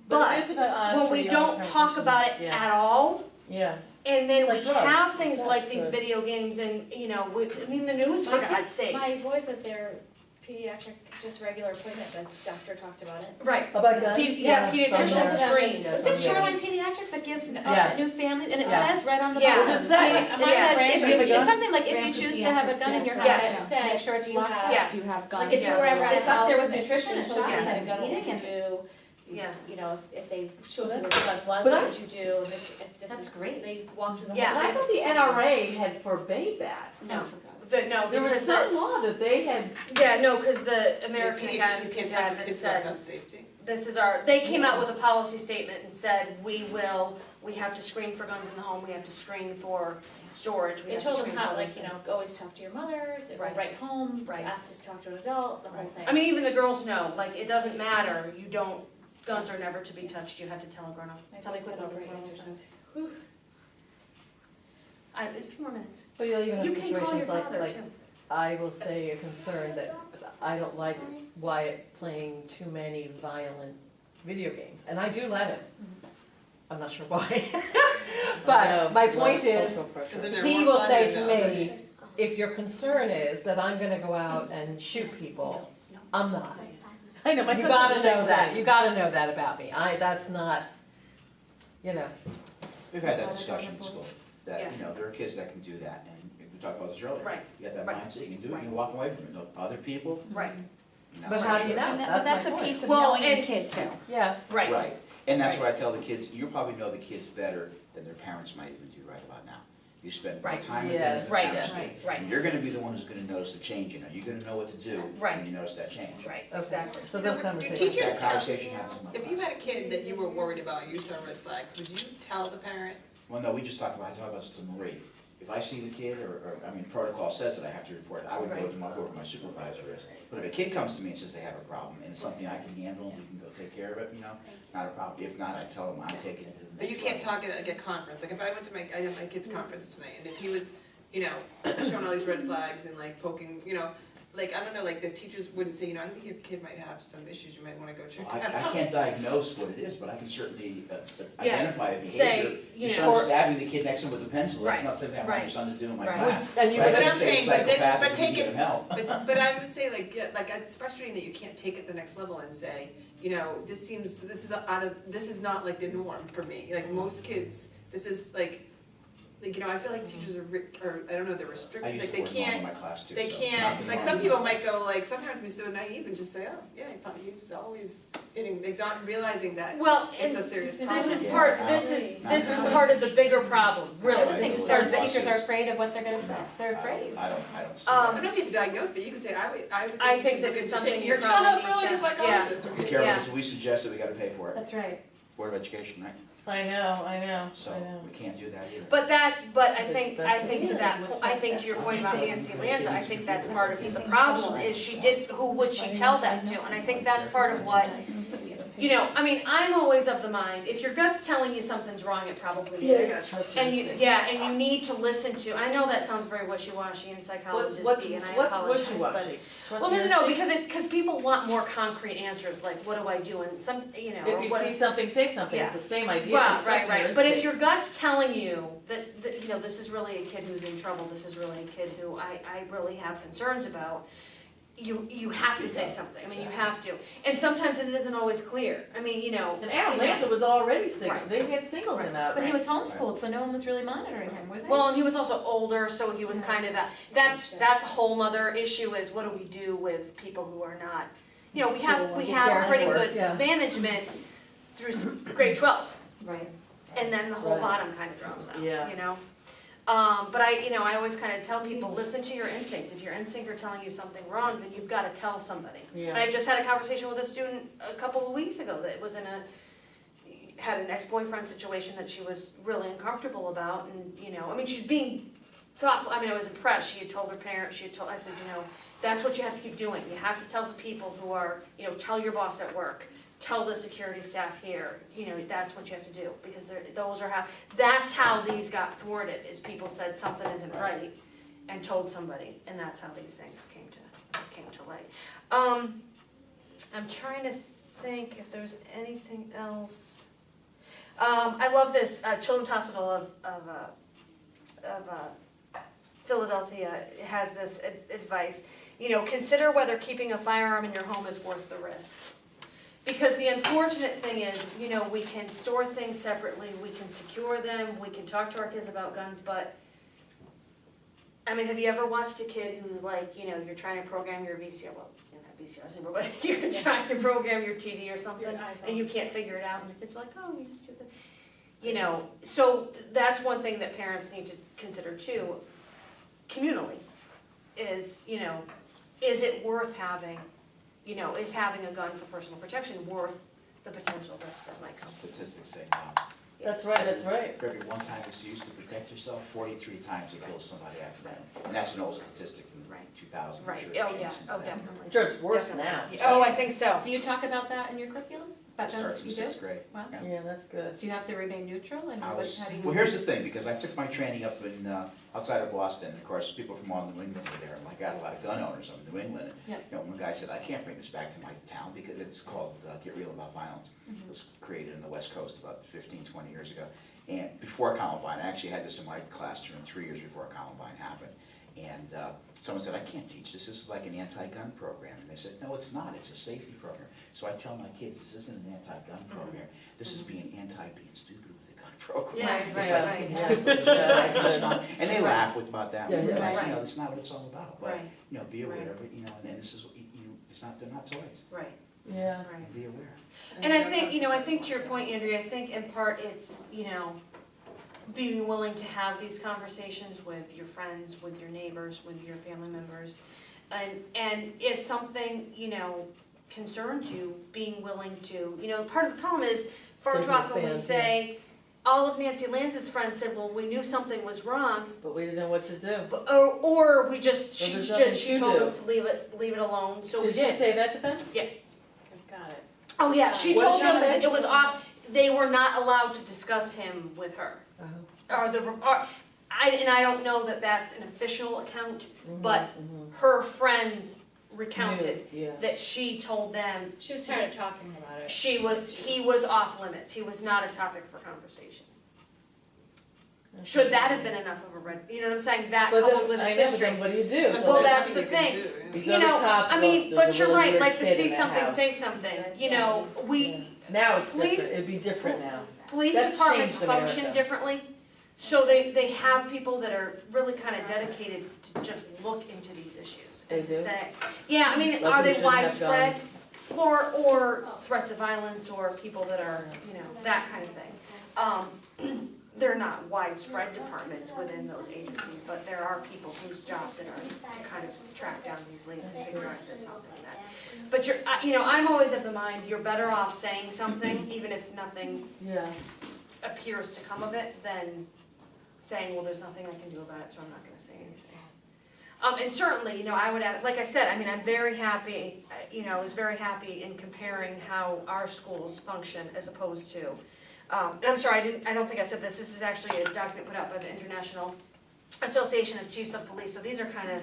But it but is about honesty, when we honest don't talk about it conversations. at all, Yeah. and then It's we like drugs, have things sex, like these or- video games and, you know, I mean, the news, for God's sake. My boys at their pediatric, just regular appointment, the doctor talked about it. Right. About guns? Yeah, pediatrician somewhere. screen. Was it Shoreline Pediatrics that gives Yes. new families, and it Yeah. says right on the Yeah. bottom. What does it say? It Yeah. says, if you, Guns? it's something like, if you Ramsey choose to have a Pediatrics gun in your did. house, Yes. make sure it's locked up. Yes. Do you have guns? Like it's Yes. forever, it's up there with House, nutrition and if shots you had a and gun, what would eating you and. do? Yeah. You know, if they showed Well, you what the gun was, but what I- would you do? And if this That's is, great. they walk through the whole. Yeah. I thought the NRA had forbade that. No, no, There was because some law that they had, yeah, no, because the American Pediatricians Guidance can't Contact talk to had kids about said, gun safety. this is they came out with a policy statement and said, we will we have to screen for guns in the home, we have to screen for storage, we They have to told screen them for how, all like, those you things. know, always talk to your mother, to Right. write home, Right. to ask to talk to an adult, the whole thing. I mean, even the girls know, like, it doesn't matter, guns are never to be touched, you have to tell a grown-up. My Tell me boys quick had all numbers, great what else answers. is a few more minutes. But you'll even have You can call your situations like, father too. I will say a concern that I don't like Wyatt playing too many violent video games, and I do let him. I'm not sure why. But my point is, Isn't there he more will fun say than to me, if your concern is that I'm gonna go out and shoot people, I'm not. I know, my You son gotta says the know same that, thing. you gotta know that about me, that's not, you know. We've had that discussion in school, Yeah. that, you know, there are kids that can do that, and we talked about this earlier. Right. You got that Right. mindset, you can do it, Right. you can walk away from it. No, other people, Right, you're not But so how do you sure. know? And that- But that's my a point. piece of Well, knowing your and- kid too. Yeah. right. Right, and that's what I tell the kids, you probably know the kids better than their parents might even do right about now. You spend more Right. time with Yeah. them than their Right, parents do. right, right. And you're gonna be the one who's gonna notice the change, you know, you're gonna know what to do Right. when you notice that change. Right, Okay. exactly. So You know, those do conversations. teachers That conversation happens in my If you class. had a kid that you were worried about, you saw red flags, would you tell the parent? Well, no, we just talked about this to Marie. If I see the kid, I mean, protocol says that I have to report, I would go to whoever my supervisor is. But if a kid comes to me and says they have a problem, and it's something I can handle, we can go take care of it, you know, not a problem. If not, I tell them I'm taking it to the next But you level. can't talk at like a conference, like if I went to I had my kid's conference tonight, and if he was, you know, showing all these red flags and like poking, you know, like, I don't know, like the teachers wouldn't say, you know, I think your kid might have some issues, you might wanna go check Well, that I out. can't diagnose what it is, but I can certainly Yeah, identify a say, behavior. you Your know- son's stabbing the kid next to him with a pencil, that's Right, not something I want right, your son to do in my right. class. And you But I But can't I'm say saying, but then- psychopath but and take give it- him help. But I would say like, yeah, like it's frustrating that you can't take it the next level and say, you know, this is not like the norm for me, like most kids, this is like, you know, I feel like teachers are, I don't know, they're I restricted, used like to they work in all of can't, my class too, they so can't, nothing like wrong some with people it. might go like, sometimes be so naive and just say, oh, yeah, he's always hitting, they're not realizing that Well, it's and a serious this problem. is part, this is part of the bigger problem, The really. other thing is Right. that teachers are afraid of what they're gonna say. They're afraid. I don't see Um, I'm not saying to diagnose, but you can say, I would I you think should this look is into something taking you your probably child need for like a to- psychologist. Be or- careful, Yeah. because we suggested we gotta pay for it, That's right. Board of Education, right? I know, So, I know. we can't do that either. But I That's- think that's to the that, same. I think to your point about That's Nancy the Lanza, I think that's part of the problem, is who would she tell that to? And I think that's part of what, you know, I mean, I'm always of the mind, if your gut's telling you something's wrong, it probably is. And you need to listen to, I know that sounds very wishy-washy and psychologist-y, and I apologize, but. wishy-washy? Well, no, because people want more concrete answers, like, what do I do, and some, you know. If you what- see something, say something, Yeah. it's the same idea. Right, it's right, just your right, but if instincts. your gut's telling you that, you know, this is really a kid who's in trouble, this is really a kid who I really have concerns about, you have to say something, I mean, you have to. And sometimes it isn't always clear, I mean, you know. And Aaron Lanza was already single, Right. they had singled him out. But he was homeschooled, so no one was really monitoring him, were they? Well, and he was also older, so he was kind of that's a whole nother issue, is what do we do with people who are not, you know, we have pretty good Yeah. management through grade 12. Right. And then the whole Right. bottom kind of drops out, Yeah. you know? But I always kind of tell people, listen to your instinct. If your instinct are telling you something wrong, then you've got to tell somebody. Yeah. And I just had a conversation with a student a couple of weeks ago that was had an ex-boyfriend situation that she was really uncomfortable about, and, you know, I mean, she's being thoughtful. I mean, I was impressed. She had told her parents, I said, you know, that's what you have to keep doing. You have to tell the people who are, you know, tell your boss at work, tell the security staff here, you know, that's what you have to do, because that's how these got thwarted, is people said something isn't right and told somebody, and that's how these things came to light. I'm trying to think if there's anything else. I love this, Children's Hospital of Philadelphia has this advice, you know, consider whether keeping a firearm in your home is worth the risk. Because the unfortunate thing is, you know, we can store things separately, we can secure them, we can talk to our kids about guns, but, I mean, have you ever watched a kid who's like, you know, you're trying to program your VCR, well, you don't have VCRs anymore, but you're trying to program your TV or something, and you can't figure it out, and the kid's like, oh, you just do that. You know, so that's one thing that parents need to consider too, communally, is, you know, is it worth having, you know, is having a gun for personal protection worth the potential risk that might come? Statistics say no. That's right, that's right. For every one time it's used to protect yourself, 43 times it kills somebody accidentally. And that's an old statistic from Right. 2000. I'm Right, sure oh, it's yeah, changed since oh, then. definitely. I'm sure it's worse Definitely. now. Oh, I think so. Do you talk about that in your curriculum? It starts in You do? sixth grade. Wow. Yeah. Yeah, that's good. Do you have to remain neutral and I what, was, how do you? well, here's the thing, because I took my training up in, outside of Boston, of course, people from all New England were there, and I got a lot of gun owners from New England. And, Yeah. you know, one guy said, I can't bring this back to my town because it's called Get Real About Violence. It was created in the West Coast about 15, 20 years ago. And before Columbine, I actually had this in my classroom 3 years before Columbine happened. And someone said, I can't teach this, this is like an anti-gun program. And they said, no, it's not, it's a safety program. So I tell my kids, this isn't an anti-gun program, this is being being stupid with a gun program. Yeah, It's right, like, right, you yeah. know, it's not- and they laugh about that, Yeah, yeah, because, you right. know, that's not what it's all about. But, Right, you know, be aware Right. of it, you know, and this is, what it's not, they're not toys, right, Yeah. right. be aware. And I think, you know, I think to your point, Andrea, I think in part it's, you know, being willing to have these conversations with your friends, with your neighbors, with your family members. And if something, you know, concerns you, being willing to, you know, part of the problem is far Taking too a often we stand, say, all of Nancy Lanz's friends said, well, we knew something was wrong, But we didn't know what to do. but, or we just, Well, she there's nothing she to told do. us to leave it alone, so we Did she did. say that to them? Got it. Oh, yeah, she What told did she them say? that it was off, they were not allowed to discuss him with her. Or and I don't know that that's an official account, but her friends recounted Yeah. that she told them She was tired of talking about it. he was off limits, he was not a topic for conversation. Should that have been enough of a red, you know what I'm saying, that But coupled with then, his I know, but history. then what do you do? That's So Well, there's that's nothing the you can thing. do, yeah. You You go to know, cops, I mean, well, but there's a you're little right, weird like the kid see in the something, house. say something, you know, Yeah. Now it's Police- different, it'd be different now. police That's departments changed function America. differently, so they have people that are really kind of dedicated to just look into these issues. And They to do? say, yeah, I mean, Like are we they shouldn't have widespread? guns. Or threats of violence, or people that are, you know, that kind of thing. They're not widespread departments within those agencies, but there are people whose jobs it are to kind of track down these leads and figure out if it's something that. But you know, I'm always of the mind, you're better off saying something, even if nothing Yeah. appears to come of it, than saying, well, there's nothing I can do about it, so I'm not gonna say anything. And certainly, you know, I would add, like I said, I mean, I'm very happy, you know, I was very happy in comparing how our schools function as opposed to, and I'm sorry, I don't think I said this is actually a document put out by the International Association of Chiefs of Police, so these are kind of,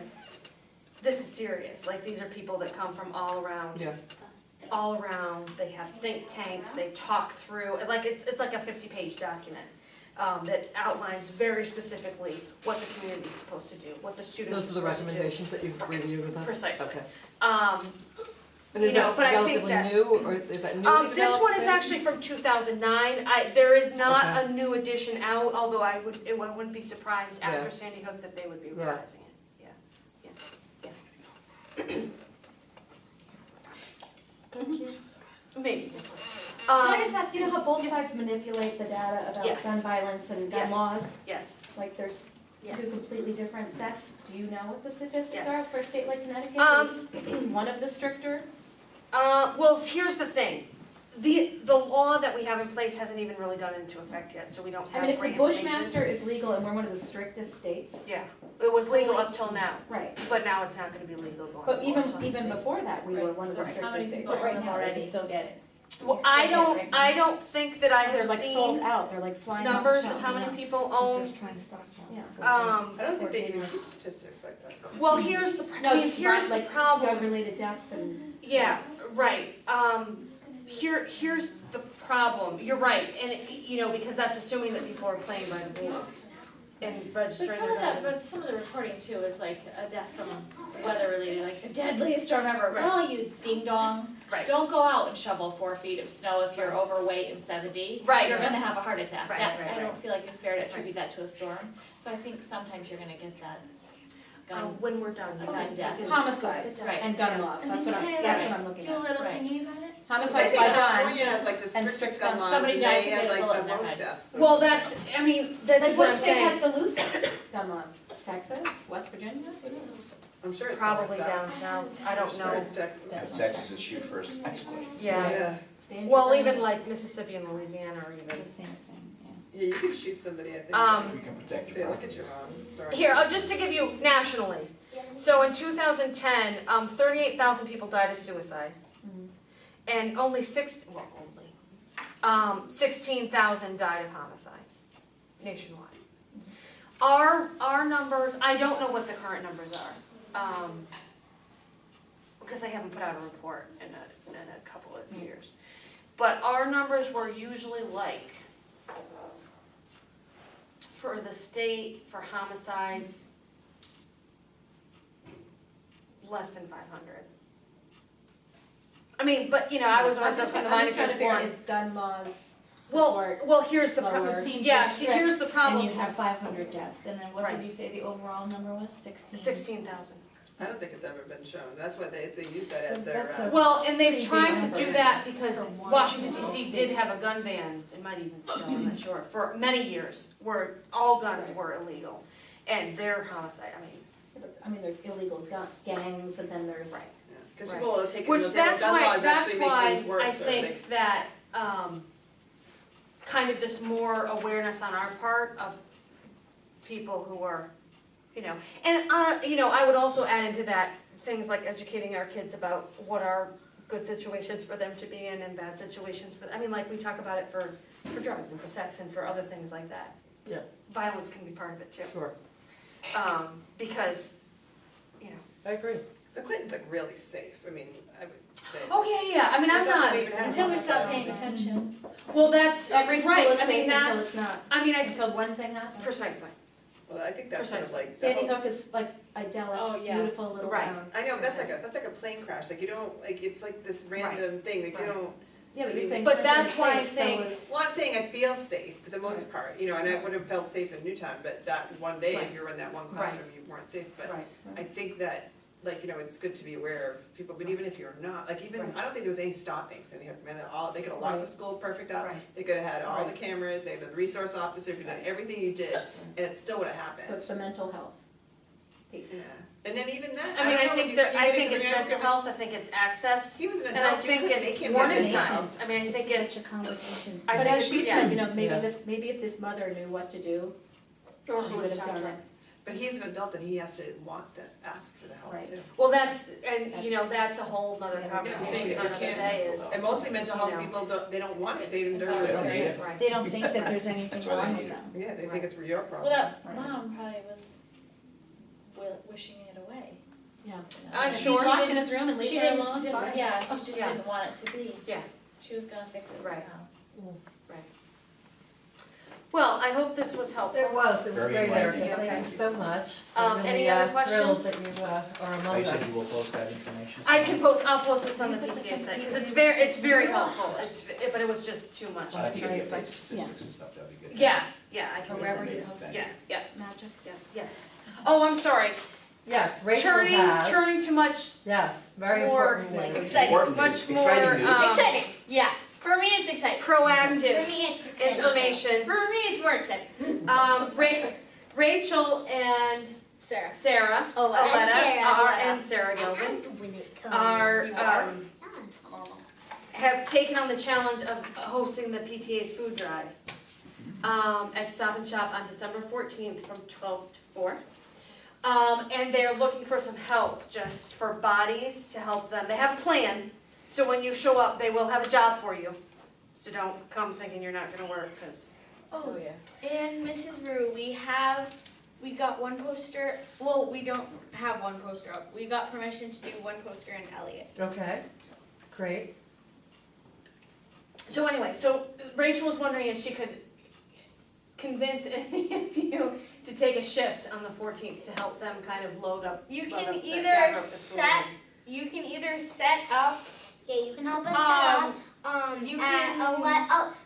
this is serious, like, these are people that come from all around, they have think tanks, they talk through, like, it's like a 50-page document. That outlines very specifically what the community's supposed to do, what the students are Those are the supposed to do. recommendations that you've reviewed with us? Precisely. Okay. You And is know, that but I think relatively that- new, or is that newly This one is developed? actually from 2009, there is not Okay. a new edition out, although I wouldn't be surprised after Yeah. Sandy Hook that they would be Yeah. revising it, yes. Thank you. Maybe. Can I just ask, you know how both sides manipulate the data about Yes. gun violence and gun Yes. laws? Yes, Like there's two yes. completely different sets. Do you know what the statistics Yes. are for a state like Connecticut? Is one of the stricter? Well, here's the thing, the law that we have in place hasn't even really gone into effect yet, so we don't I have mean, if the great information. Bushmaster is legal and we're one of the strictest states, Yeah, it was legal up till now, right. but now it's not gonna be legal going But forward. even before that, we were Right. one of the So how stricter many states. people But right own them now, they already? can still get it. Well, I don't think that I They're have like sold seen out, they're like flying off the numbers shelves. of how many people Just own, trying to stock them. Yeah. I don't think they even keep statistics like that. well, here's the, No, I mean, just here's the like problem. gun-related deaths and. Yeah, right, here's the problem, you're right, and, you know, because that's assuming that people are playing by the rules and But registering some their of that, guns. but some of the reporting too is like a death from weather related, like the deadliest storm ever. Right. Well, you ding dong. Right. Don't go out and shovel 4 feet of snow if you're overweight and 70. Right. You're gonna have a heart attack. Right, That, right, I right. don't feel like it's fair to attribute that to a storm. So I think sometimes you're gonna get that gun. When we're done, Okay. you can- Homicides Right. and gun laws, that's what I'm looking Do a at. little Right. thingy about it. I Homicides think by gun. California has like the and strictest strict gun gun. laws, Somebody and died they 'cause have they had a like bullet the in their most head. deaths. Well, that's, I mean, that's Like what what I'm state has saying, the loosest gun laws? Texas, West Virginia? I'm sure it's probably south. down south, I don't Sure know, it's Texas. Yeah, Texas is shoot first, excellent. yeah. Yeah. Stand your Well, ground. even like Mississippi and Louisiana are even, The same thing, yeah. Yeah, you can shoot somebody, I think. You can protect If they your look at property. your mom. Here, just to give you nationally. So in 2010, 38,000 people died of suicide. And only 16,000 died of homicide nationwide. Our numbers, I don't know what the current numbers are, because they haven't put out a report in a couple of years. But our numbers were usually like, for the state, for homicides, less than 500. I mean, but you know, I was I'm always just up in the trying mind to if figure out one. if gun laws Well, support, well, here's the lower. problem. Seems Yeah, so see, here's the problem. And you have 500 deaths, and then what Right. did you say the overall number was, 16? 16,000. I don't think it's ever been shown. That's what they use that as their, That's a- Well, and they've Pretty tried big to do number. that because For one Washington little DC state. did have a gun ban, it might even still, I'm not sure, for many years, where all guns were illegal. And their homicide, I mean, there's illegal gangs and then there's. right. because Right. people will take it, Which they'll say, well, that's gun why, laws that's actually make why things worse. I or they- think that, kind of this more awareness on our part of people who are, you know, and, you know, I would also add into that things like educating our kids about what are good situations for them to be in and bad situations for, I mean, like we talk about it for drugs and for sex and for other things like that. Yeah. Violence can be part of it too, Sure, because, you know. I agree. But Clinton's like really safe, I mean, I would say. Oh, yeah, I mean, I'm It doesn't not, even have Until we homicide, stop I paying don't think. attention. well, that's, Every school right, is I mean, safe until it's that's, not, I mean, I, until one thing happens. precisely. Well, I think that's sort of like. Sandy Hook is like idyllic, Oh, yes. beautiful little Right. town. I know, but that's like a plane crash, like you don't, like, it's like this random thing, like you Right. don't. Yeah, but you're saying But Clinton that's is why I safe, so think- is- Well, I'm saying I feel safe for the most part, you know, and I would have felt safe in Newtown, but that one day, Right. if you were in that one Right. classroom, you weren't safe, but Right. I think that, like, you know, it's good to be aware of people, but even if you're not, like, even, Right. I don't think there was any stopping, so you have, all, they could have locked the Right. school perfect up, Right. they could have had all the Right. cameras, they had the resource officer, you done everything you did, and it still would have happened. So it's the mental health piece. Yeah, and then even that, I mean, don't I know, think you- that, you I get think into it's the mental area- health, I think it's access, He was an and I adult, you think couldn't it's make him warning do that. signs, I mean, I think it's, Such a conversation. I But think as it's, she yeah. said, you know, Yeah. maybe if this mother knew what to do, Or she who would to have talk done to. it. But he's an adult and he has to want to ask for the help Right. too. Well, that's, and, you know, that's a whole nother Yeah. conversation Yeah. for another day is, And mostly mental health You know. people don't, they don't want it, they don't. They don't need it. right. They don't think that there's anything That's why they wrong need with it. them. Yeah, they think it's your problem. Well, that Right. mom probably was wishing it away. Yeah. you know. I'm And sure. she Locked in didn't- his room and leave She her didn't alone, just, fine. yeah, she just Yeah. didn't want it to be. Yeah. She was gonna fix it Right. somehow. Well, I hope this was helpful. It was Very great, enlightening. Erica, thank you so much. Any Really, other thrilled questions? that you are Oh, among you said us. you will post that information? I can post, I'll post this on the PTA site, because it's very helpful, but it was just too much I to think you try get to like like. statistics and stuff, that'd be good. Yeah, I can. Or wherever you post it. Yeah, Magic. yes. Oh, I'm sorry, Yes, Rachel turning has, to much yes, very more, important like, news. Exciting. Important much news, exciting more, news. Exciting, yeah. For me, it's exciting. proactive For me, it's exciting. information. For me, it's more exciting. Rachel and Sarah. Sarah, Oh, and Sarah Gelvin are, have taken on the challenge of hosting the PTA's food drive at Stop and Shop on December 14th from 12 to 4. And they're looking for some help, just for bodies to help them. They have a plan, so when you show up, they will have a job for you. So don't come thinking you're not gonna work, because, Oh, yeah. And Mrs. Rue, we got one poster, well, we don't have one poster up. We got permission to do one poster in Elliott. Okay, great. So anyway, so Rachel was wondering if she could convince any of you to take a shift on the 14th to help them kind of load up. You load can up the- either gather up the food. You can either set up, Yeah, you can help us Um, set up, you at can-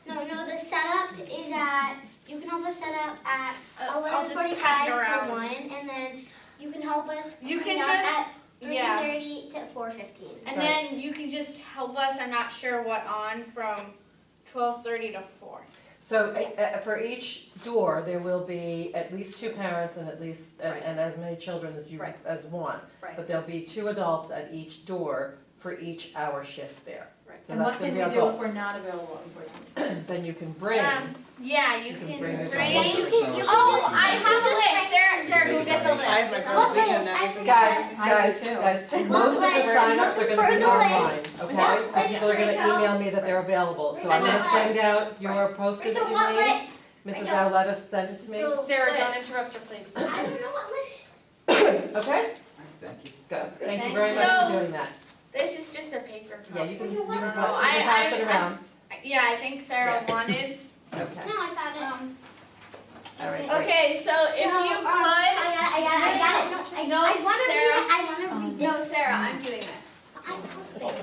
no, the setup is at, you can help us set up at I'll just 11:45 pass it to around. 1, and then you can help us You clean can up just- at yeah. 3:30 to 4:15. And then you can just help us, I'm not sure what on, from 12:30 to 4. So for each door, there will be at least 2 parents and at least, Right. and as many children as you, Right. as one. Right. But there'll be 2 adults at each door for each hour shift there. Right. So And that's what gonna can be we our do goal. if we're not available, unfortunately? Then you can bring, Yeah, you You can can bring bring. it Yeah, you can just. Oh, I have a list. Sarah, go get the I list. have my first weekend that weekend. Guys, most of the signups are gonna be online, okay? So people are gonna email me that they're available, so I'm gonna send out your posters Rachel, that what you made. list? Mrs. Aletta send it to me, So- Sarah, don't list. interrupt her, please. I don't know what list. okay? Thank you. Good, thank you very much for doing that. This is just a paper copy. Yeah, you can Oh, pass it around. Yeah, I think Sarah wanted. Okay, No, I found it. all right. Okay, so if you I could. got it. No, I wanna read Sarah. it. I wanna read it. No, Sarah, I'm doing this.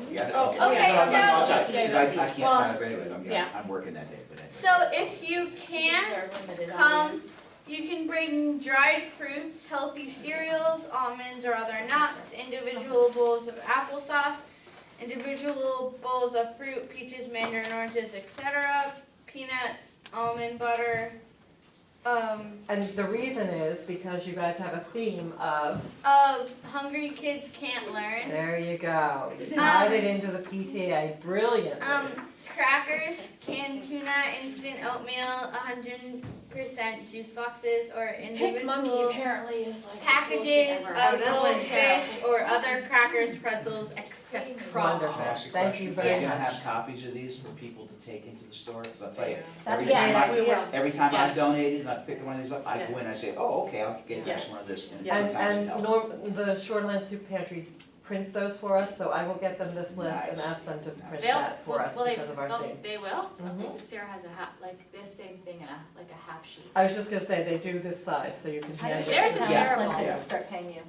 You got it? Okay, No, I'm so- sorry, 'cause I can't sign up anyway, Yeah. I'm working that day, but anyway. So if you This is can, our limited come. audience. You can bring dried fruits, healthy cereals, almonds or other nuts, individual bowls of applesauce, individual bowls of fruit, peaches, mandarin, oranges, etc., peanut, almond butter, And the reason is because you guys have a theme of, hungry kids can't learn, there you go. You tied it into the PTA brilliantly. crackers, canned tuna, instant oatmeal, 100% juice boxes, or Pink Monkey individual apparently is like. packages of that's like goldfish or other crackers, pretzels, etc. Wonderful, Ask a thank you question. very Are you gonna much. have copies of these for people to take into the store? 'Cause I'll tell you, That's every a time great I, idea. every time Yeah. I've donated and I've picked one of these up, I Yeah. go in and I say, oh, okay, I'll get Yeah. this one of this, and Yeah. sometimes no. The Shoreline Soup Pantry prints those for us, so I will get them this list and Nice. ask them to print They'll, that for us will they, because of our theme. they will? Mhm. Okay, Sarah has a like this same thing in like a half sheet. I was just gonna say, they do this size, so you can How do we hand There's it. get the a town of terrible- Clinton Yeah. to start paying you?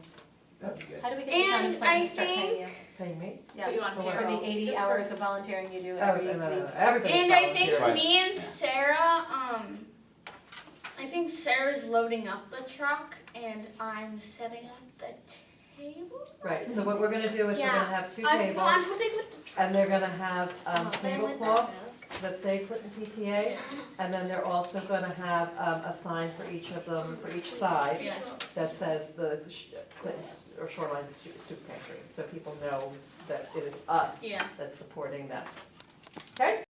That'd be good. How do we get the town of And Clinton I to start paying you? Pay me? Yes, you on for payroll, the 80 just for- hours of volunteering you do Oh, every no, no, week. no, everybody's And I think volunteer. Right. me and Yeah. Sarah, I think Sarah's loading up the truck and I'm setting up the table. Right, so what we're gonna do is we're Yeah. gonna have two I'm tables, hoping with the truck. and they're gonna have Same tablecloths with that say Clinton PTA, and then they're also gonna have a sign for each of them, for each side, Yeah. that says the Clinton or Shoreline Soup Pantry, so people know that it is us Yeah. that's supporting them. Okay?